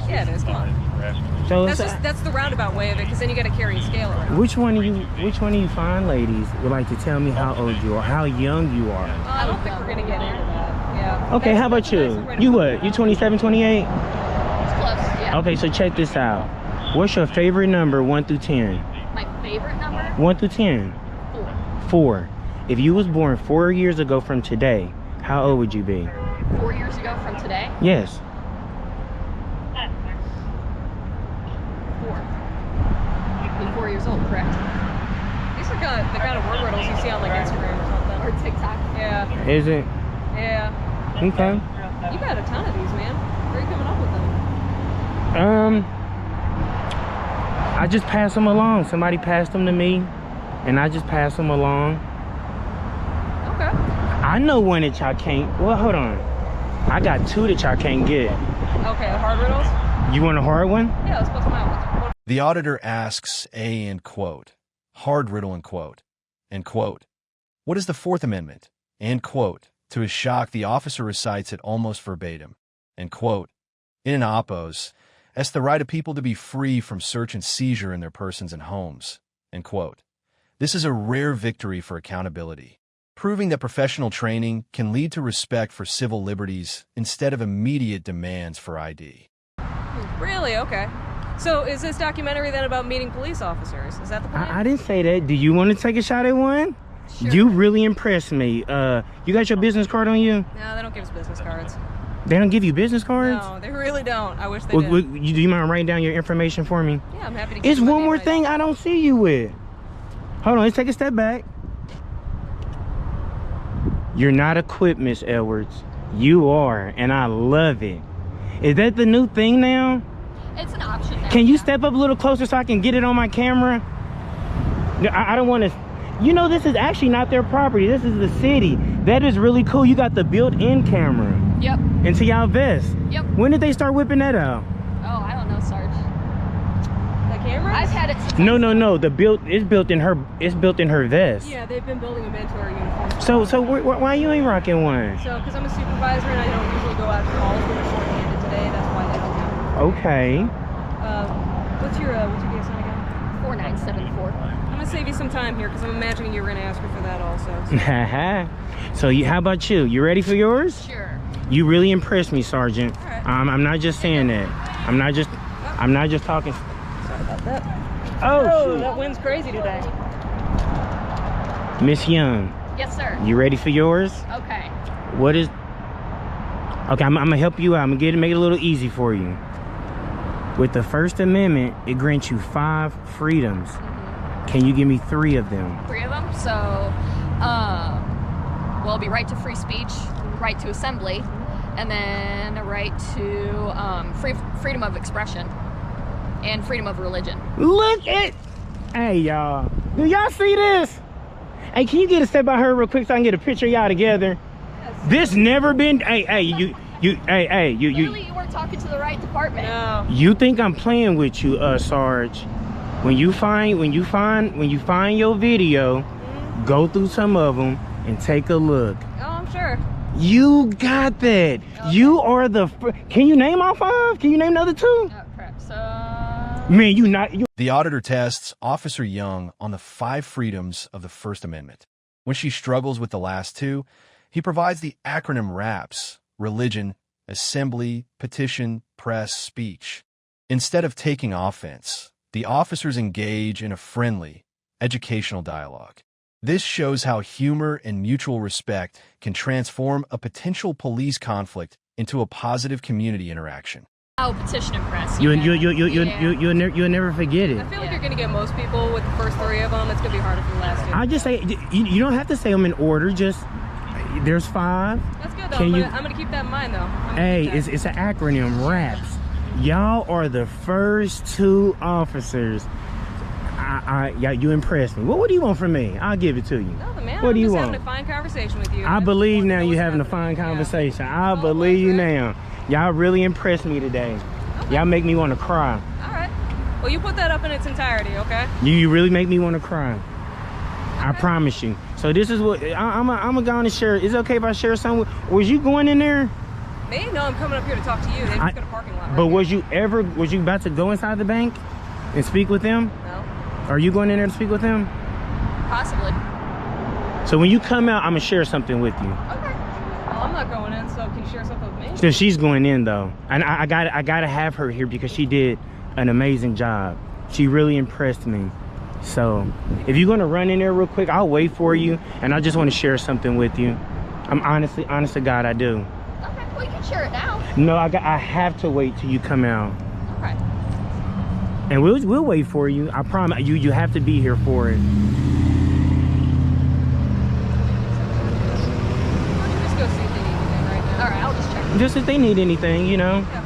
Yeah, it is. Come on. So That's the roundabout way of it, because then you got to carry a scale around. which one of you fine ladies would like to tell me how old you are, how young you are? I don't think we're gonna get into that. Yeah. Okay, how about you? You what? You 27, 28? It's close, yeah. Okay, so check this out. What's your favorite number, 1 through 10? My favorite number? 1 through 10? 4. 4. If you was born 4 years ago from today, how old would you be? 4 years ago from today? Yes. 4. You'd be 4 years old, correct? These are the kind of word riddles you see on like Instagram or something. Or TikTok. Yeah. Is it? Yeah. Okay. You got a ton of these, man. Where are you coming up with them? I just pass them along. Somebody passed them to me, and I just pass them along. Okay. I know one that y'all can't. Well, hold on. I got 2 that y'all can't get. Okay, the hard riddles? You want a hard one? Yeah, let's put them out. The auditor asks A in quote, hard riddle in quote, what is the Fourth Amendment? End quote. To his shock, the officer recites it almost verbatim. End quote. In an oppos, that's the right of people to be free from search and seizure in their persons and homes. End quote. This is a rare victory for accountability, proving that professional training can lead to respect for civil liberties instead of immediate demands for ID. Really? Okay. So is this documentary then about meeting police officers? Is that the plan? I didn't say that. Do you want to take a shot at one? Sure. You really impressed me. You got your business card on you? No, they don't give us business cards. They don't give you business cards? No, they really don't. I wish they did. Do you mind writing down your information for me? Yeah, I'm happy to give It's you my one name more right thing I don't see you with. Hold on, let's take a step back. You're not equipped, Miss Edwards. You are, and I love it. Is that the new thing now? It's an option now. Can you step up a little closer so I can get it on my camera? I don't want to... You know, this is actually not their property. This is the city. That is really cool. You got the built-in camera. Yep. Into y'all vest. Yep. When did they start whipping that out? Oh, I don't know, Sarge. The camera? I've had it since No. It's built in her vest. Yeah, they've been building them into our uniforms. So why you ain't rocking one? So, because I'm a supervisor and I don't usually go out to calls when we're short-handed today. That's why they don't have it. Okay. What's your BSN again? 4974. I'm gonna save you some time here because I'm imagining you were gonna ask her for that also. So how about you? You ready for yours? Sure. You really impressed me, Sergeant. All right. I'm not just saying that. I'm not just talking. Sorry about that. Oh, shoot. That wind's crazy today. Miss Young. Yes, sir. You ready for yours? Okay. What is... Okay, I'm gonna help you out. I'm gonna make it a little easy for you. With the First Amendment, it grants you 5 freedoms. Can you give me 3 of them? 3 of them? So, well, it'll be right to free speech, right to assembly, and then a right to freedom of expression and freedom of religion. Look at, hey y'all, do y'all see this? Hey, can you get a step by her real quick so I can get a picture of y'all together? This never been, hey, you Clearly you weren't talking to the right department. No. You think I'm playing with you, Sarge? When you find your video, go through some of them and take a look. Oh, I'm sure. You got that. Okay. You are the. Can you name all 5? Can you name the other 2? Oh crap. So. Man, you not. The auditor tests Officer Young on the 5 freedoms of the First Amendment. When she struggles with the last 2, he provides the acronym RAPS: religion, assembly, petition, press, speech. Instead of taking offense, the officers engage in a friendly, educational dialogue. This shows how humor and mutual respect can transform a potential police conflict into a positive community interaction. Oh, petition and press. You'll never forget it. I feel like you're gonna get most people with the first 3 of them. It's gonna be harder for the last 2. I just say you don't have to say them in order. Just there's 5. That's good though. I'm gonna keep that in mind though. Hey, it's an acronym, RAPS. Y'all are the first 2 officers. You impressed me. What do you want from me? I'll give it to you. Nothing, man. What do you I'm just want? having a fine conversation with you. I believe now you're having a fine conversation. I believe you now. Y'all really impressed me today. Okay. Y'all make me want to cry. All right. Well, you put that up in its entirety, okay? You really make me want to cry. Okay. I promise you. So this is what I'm gonna go on and share. Is it okay if I share something? Was you going in there? Me? No, I'm coming up here to talk to you. They just got a parking lot. But was you about to go inside the bank and speak with them? No. Are you going in there to speak with them? Possibly. So when you come out, I'm gonna share something with you. Okay. Well, I'm not going in, so can you share something with me? So she's going in though, and I gotta have her here because she did an amazing job. She really impressed me. So if you're gonna run in there real quick, I'll wait for you, and I just want to share something with you. I'm honest to God, I do. Okay, well you can share it now. No, I have to wait till you come out. Okay. And we'll wait for you. I promise you. You have to be here for it. Just go see if they need anything right now. All right, I'll just check. Just if they need anything, you know. Yeah.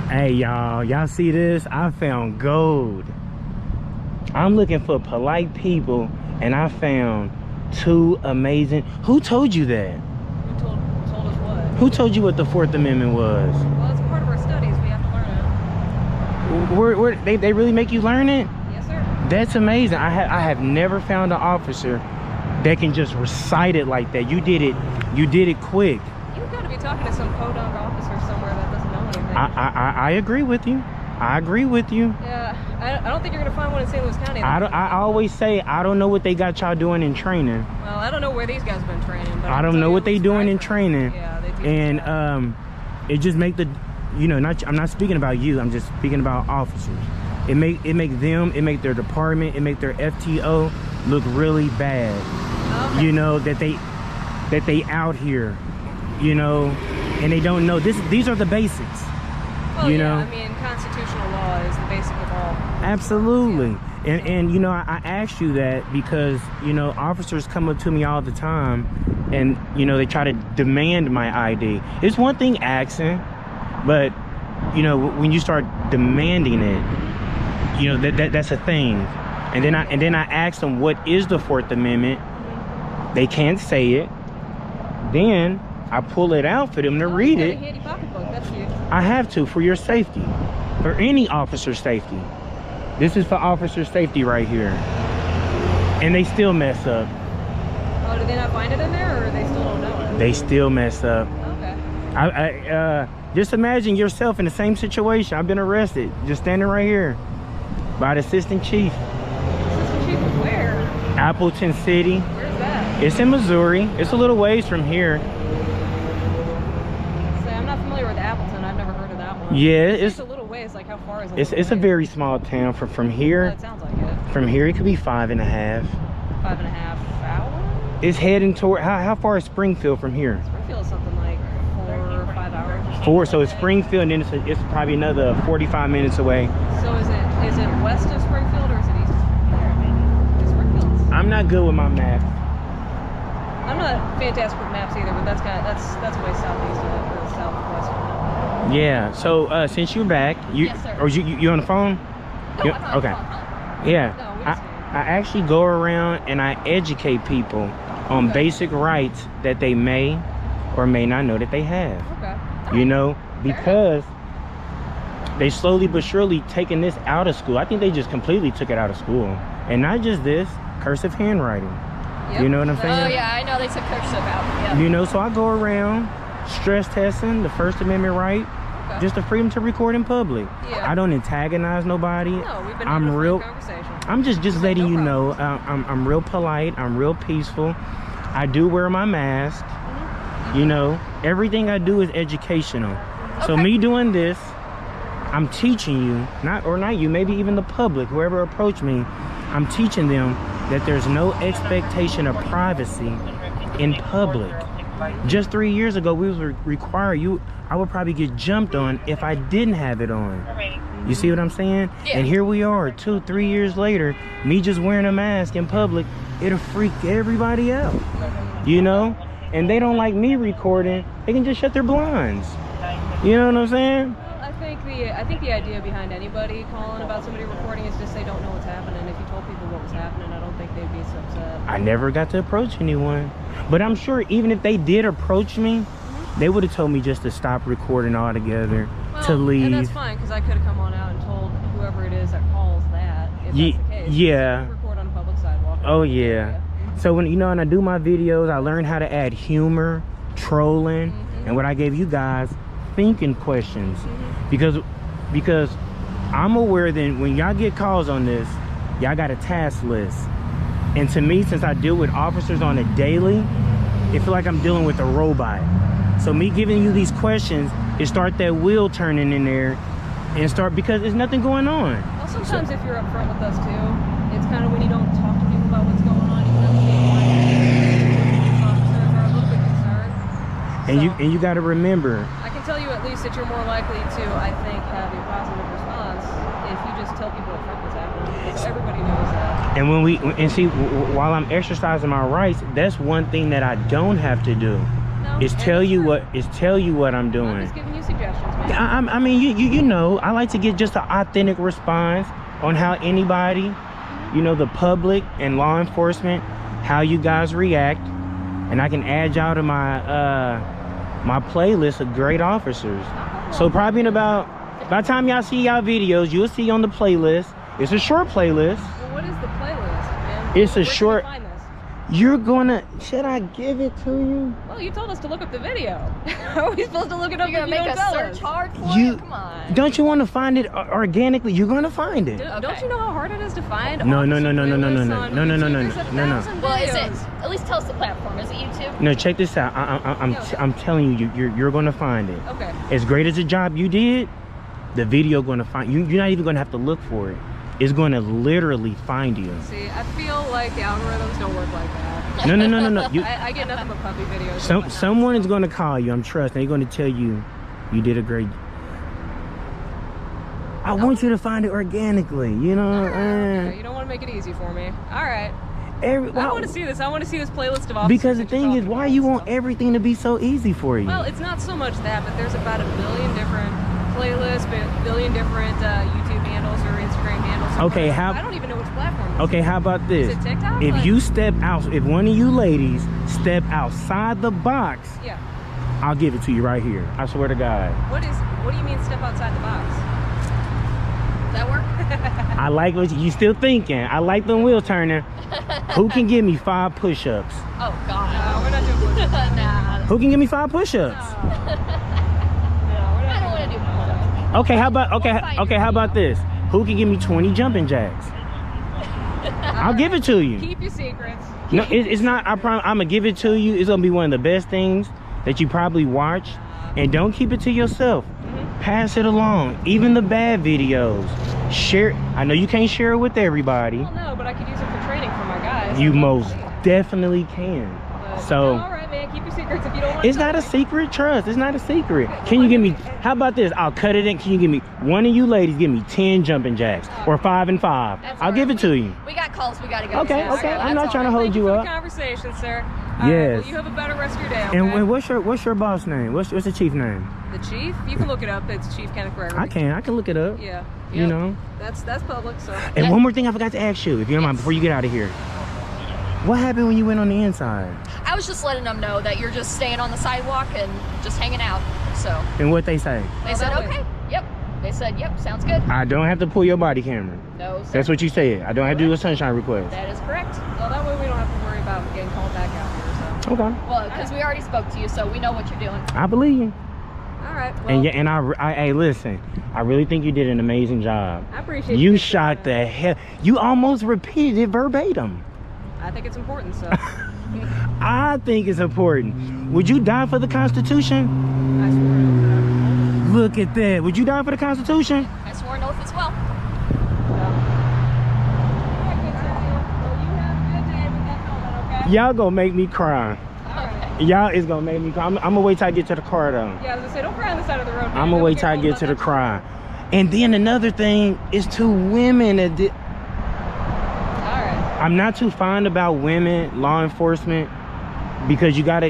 Hey y'all see this? I found gold. I'm looking for polite people, and I found 2 amazing. Who told you that? Who told us what? Who told you what the 4th Amendment was? Well, it's part of our studies. We have to learn it. They really make you learn it? Yes, sir. That's amazing. I have never found an officer that can just recite it like that. You did it quick. You've got to be talking to some podunk officer somewhere that doesn't know anything. I agree with you. I agree with you. Yeah, I don't think you're gonna find one in St. Louis County. I always say I don't know what they got y'all doing in training. Well, I don't know where these guys have been training. But I don't know what they doing in training. Yeah, they do. And it just make the, I'm not speaking about you. I'm just speaking about officers. It make their department, it make their FTO look really bad. Okay. You know that they out here, and they don't know these are the basics. Well, I mean, constitutional law is the basic of all. Absolutely. Yeah. And I asked you that because, officers come up to me all the time and, they try to demand my ID. It's one thing asking, but, when you start demanding it, that's a thing. And then I asked them, what is the 4th Amendment? They can't say it. Then I pull it out for them to read it. Handy pocketbook. That's huge. I have to, for your safety, for any officer's safety. This is for officer safety right here. And they still mess up. Oh, did they not find it in there, or they still don't know it? They still mess up. Okay. Just imagine yourself in the same situation. I've been arrested, just standing right here by the assistant chief. Assistant chief of where? Appleton City. Where's that? It's in Missouri. It's a little ways from here. I'm not familiar with Appleton. I've never heard of that one. Yeah, it's a little ways. Like, how far is it? It's a very small town. From here. Well, it sounds like it. From here, it could be 5.5. 5.5 hours. It's heading toward. How far is Springfield from here? Springfield is something like 4 or 5 hours. So it's Springfield, and then it's probably another 45 minutes away. So is it west of Springfield or is it east of Springfield? It's Springfield. I'm not good with my maps. I'm not fantastic with maps either, but that's way southeast of it, or southwest of it. Yeah. So since you're back, Yes, sir. or you on the phone? No, You- I'm not on okay. the phone. Yeah. No, we I actually go around and I educate people on basic rights that they may or may not know that they have. Okay. You know, because they slowly but surely taking this out of school. I think they just completely took it out of school. And not just this, cursive handwriting. Yep. You know what I'm saying? Oh yeah, I know they took cursive out. Yeah. You know, so I go around stress testing the First Amendment right, just the freedom to record in public. Yeah. I don't antagonize nobody. No, we've been I'm having a real. frank conversation. I'm just letting you know. I'm real polite. I'm real peaceful. I do wear my mask. You know, everything I do is educational. So me doing this, I'm teaching you, not you, maybe even the public, whoever approach me, I'm teaching them that there's no expectation of privacy in public. Just 3 years ago, we was required I would probably get jumped on if I didn't have it on. You see what I'm saying? Yeah. And here we are 2-3 years later, me just wearing a mask in public, it'll freak everybody out, you know? And they don't like me recording, they can just shut their blinds. You know what I'm saying? I think the idea behind anybody calling about somebody recording is just they don't know what's happening. If you told people what was happening, I don't think they'd be so upset. I never got to approach anyone. But I'm sure even if they did approach me, they would have told me just to stop recording altogether, to leave. And that's fine, because I could have come on out and told whoever it is that calls that, if that's the case. Yeah. You record on a public sidewalk. Oh yeah. So when when I do my videos, I learn how to add humor, trolling, and what I gave you guys, thinking questions. Because I'm aware that when y'all get calls on this, y'all got a task list. And to me, since I deal with officers on a daily, it feel like I'm dealing with a robot. So me giving you these questions, it start that wheel turning in there and start, because there's nothing going on. Well, sometimes if you're upfront with us too, it's kind of when you don't talk to people about what's going on, you can understand why officers are a little bit concerned. And you got to remember, I can tell you at least that you're more likely to, I think, have a positive response if you just tell people upfront what's happening, because everybody knows that. and see, while I'm exercising my rights, that's one thing that I don't have to do. Is tell you what I'm doing. I'm just giving you suggestions, man. I mean, you know, I like to get just an authentic response on how anybody, you know, the public and law enforcement, how you guys react, and I can add y'all to my my playlist of great officers. So probably by the time y'all see y'all videos, you'll see on the playlist. It's a short playlist. Well, what is the playlist, man? It's a Where short. Can you find this? You're gonna. Should I give it to you? Well, you told us to look up the video. How are we supposed to look it up? You're gonna make a search hard for it? Come on. Don't you want to find it organically? You're gonna find it. Don't you know how hard it is to find? No. Well, is it? At least tell us the platform. Is it YouTube? No, check this out. I'm telling you, you're gonna find it. Okay. As great as the job you did, the video gonna find you. You're not even gonna have to look for it. It's gonna literally find you. See, I feel like the algorithms don't work like that. No. I get nothing but puppy videos. Someone is gonna call you. I'm trusting. They're gonna tell you you did a great. I want you to find it organically. You know. Okay, you don't want to make it easy for me. All right. I want to see this. I want to see this playlist of officers. Because the thing is, why you want everything to be so easy for you? Well, it's not so much that, but there's about 1 billion different playlists, 1 billion different YouTube handles or Instagram handles. Okay, I don't even know which platform. Okay, how about this? Is it TikTok? If you step out, if one of you ladies step outside the box, yeah, I'll give it to you right here. I swear to God. What do you mean step outside the box? Does that work? I like what you still thinking. I like the wheel turning. Who can give me 5 push-ups? Oh God. No, we're not doing push-ups. Nah. Who can give me 5 push-ups? I don't want to do push-ups. Okay, how about this? Who can give me 20 jumping jacks? I'll give it to you. Keep your secrets. No, it's not. I promise. I'm gonna give it to you. It's gonna be one of the best things that you probably watch. And don't keep it to yourself. Pass it along. Even the bad videos. Share. I know you can't share it with everybody. Well, no, but I could use it for training for my guys. You most definitely can. But, So. no, all right, man. Keep your secrets secrets if you don't want It's not a secret, trust. It's not a secret. Can you give me, how about this? I'll cut it in. Can you give me, one of you ladies give me 10 jumping jacks or 5 and 5? I'll give it to you. We got calls we gotta go Okay, to. okay. I'm not trying to hold you up. Conversation, sir. Yes. Well, you have a better rest of your day. Okay? And what's your boss name? What's the chief name? The chief? You can look it up. It's Chief Kenneth Gregory. I can look it up. Yeah. You know. That's public. So. And one more thing I forgot to ask you, if you don't mind, before you get out of here. What happened when you went on the inside? I was just letting them know that you're just staying on the sidewalk and just hanging out. So. And what they say? They said okay. Yep. They said yep. Sounds good. I don't have to pull your body camera. No. Sir. That's what you said. I don't have to do a sunshine request. That is correct. Well, that way we don't have to worry about getting called back out here. So. Okay. Well, because we already spoke to you, so we know what you're doing. I believe you. All right. Well, And yeah, and hey, listen, I really think you did an amazing job. I appreciate you. shot the hell. You almost repeated it verbatim. I think it's important, so. I think it's important. Would you die for the Constitution? I swore an oath. Look at that. Would you die for the Constitution? I swore an oath as well. Y'all gonna make me cry. Y'all is gonna make me cry. I'm gonna wait till I get to the car though. Yeah, I was gonna say, don't cry on the side of the road. I'm gonna wait till I get to the car. And then another thing is 2 women that did. Alright. I'm not too fond about women, law enforcement, because you gotta. I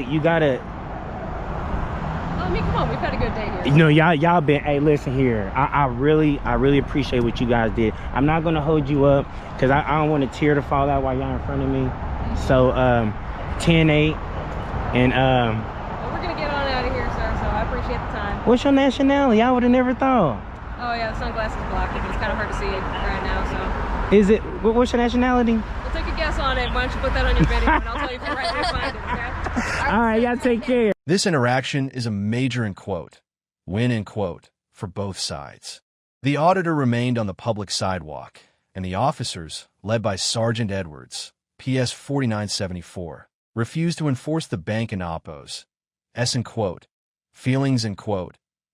mean, come on, we've had a good day here. You know, y'all been. Hey, listen here. I really appreciate what you guys did. I'm not gonna hold you up because I don't want a tear to fall out while y'all in front of me. So 10-8, and well, we're gonna get on out of here, sir. So I appreciate the time. What's your nationality? I would have never thought. Oh yeah, the sunglasses blocked it, but it's kind of hard to see right now. So. Is it? What's your nationality? We'll take a guess on it. Why don't you put that on your video, and I'll tell you if you're right when I find it. Okay. All right, y'all take care. This interaction is a major win for both sides. The auditor remained on the public sidewalk, and the officers, led by Sergeant Edwards, PS 4974, refused to enforce the bank and oppos, feelings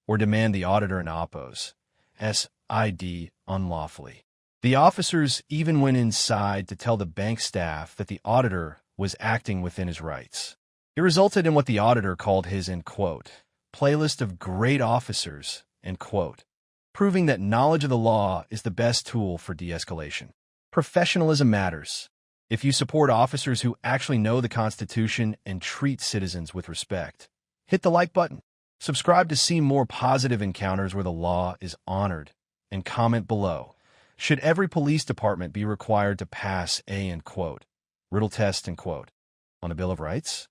or demand the auditor and oppos, ID unlawfully. The officers even went inside to tell the bank staff that the auditor was acting within his rights. It resulted in what the auditor called his, playlist of great officers, proving that knowledge of the law is the best tool for de-escalation. Professionalism matters. If you support officers who actually know the Constitution and treat citizens with respect, hit the like button. Subscribe to see more positive encounters where the law is honored, and comment below. Should every police department be required to pass a, riddle test, on the Bill of Rights?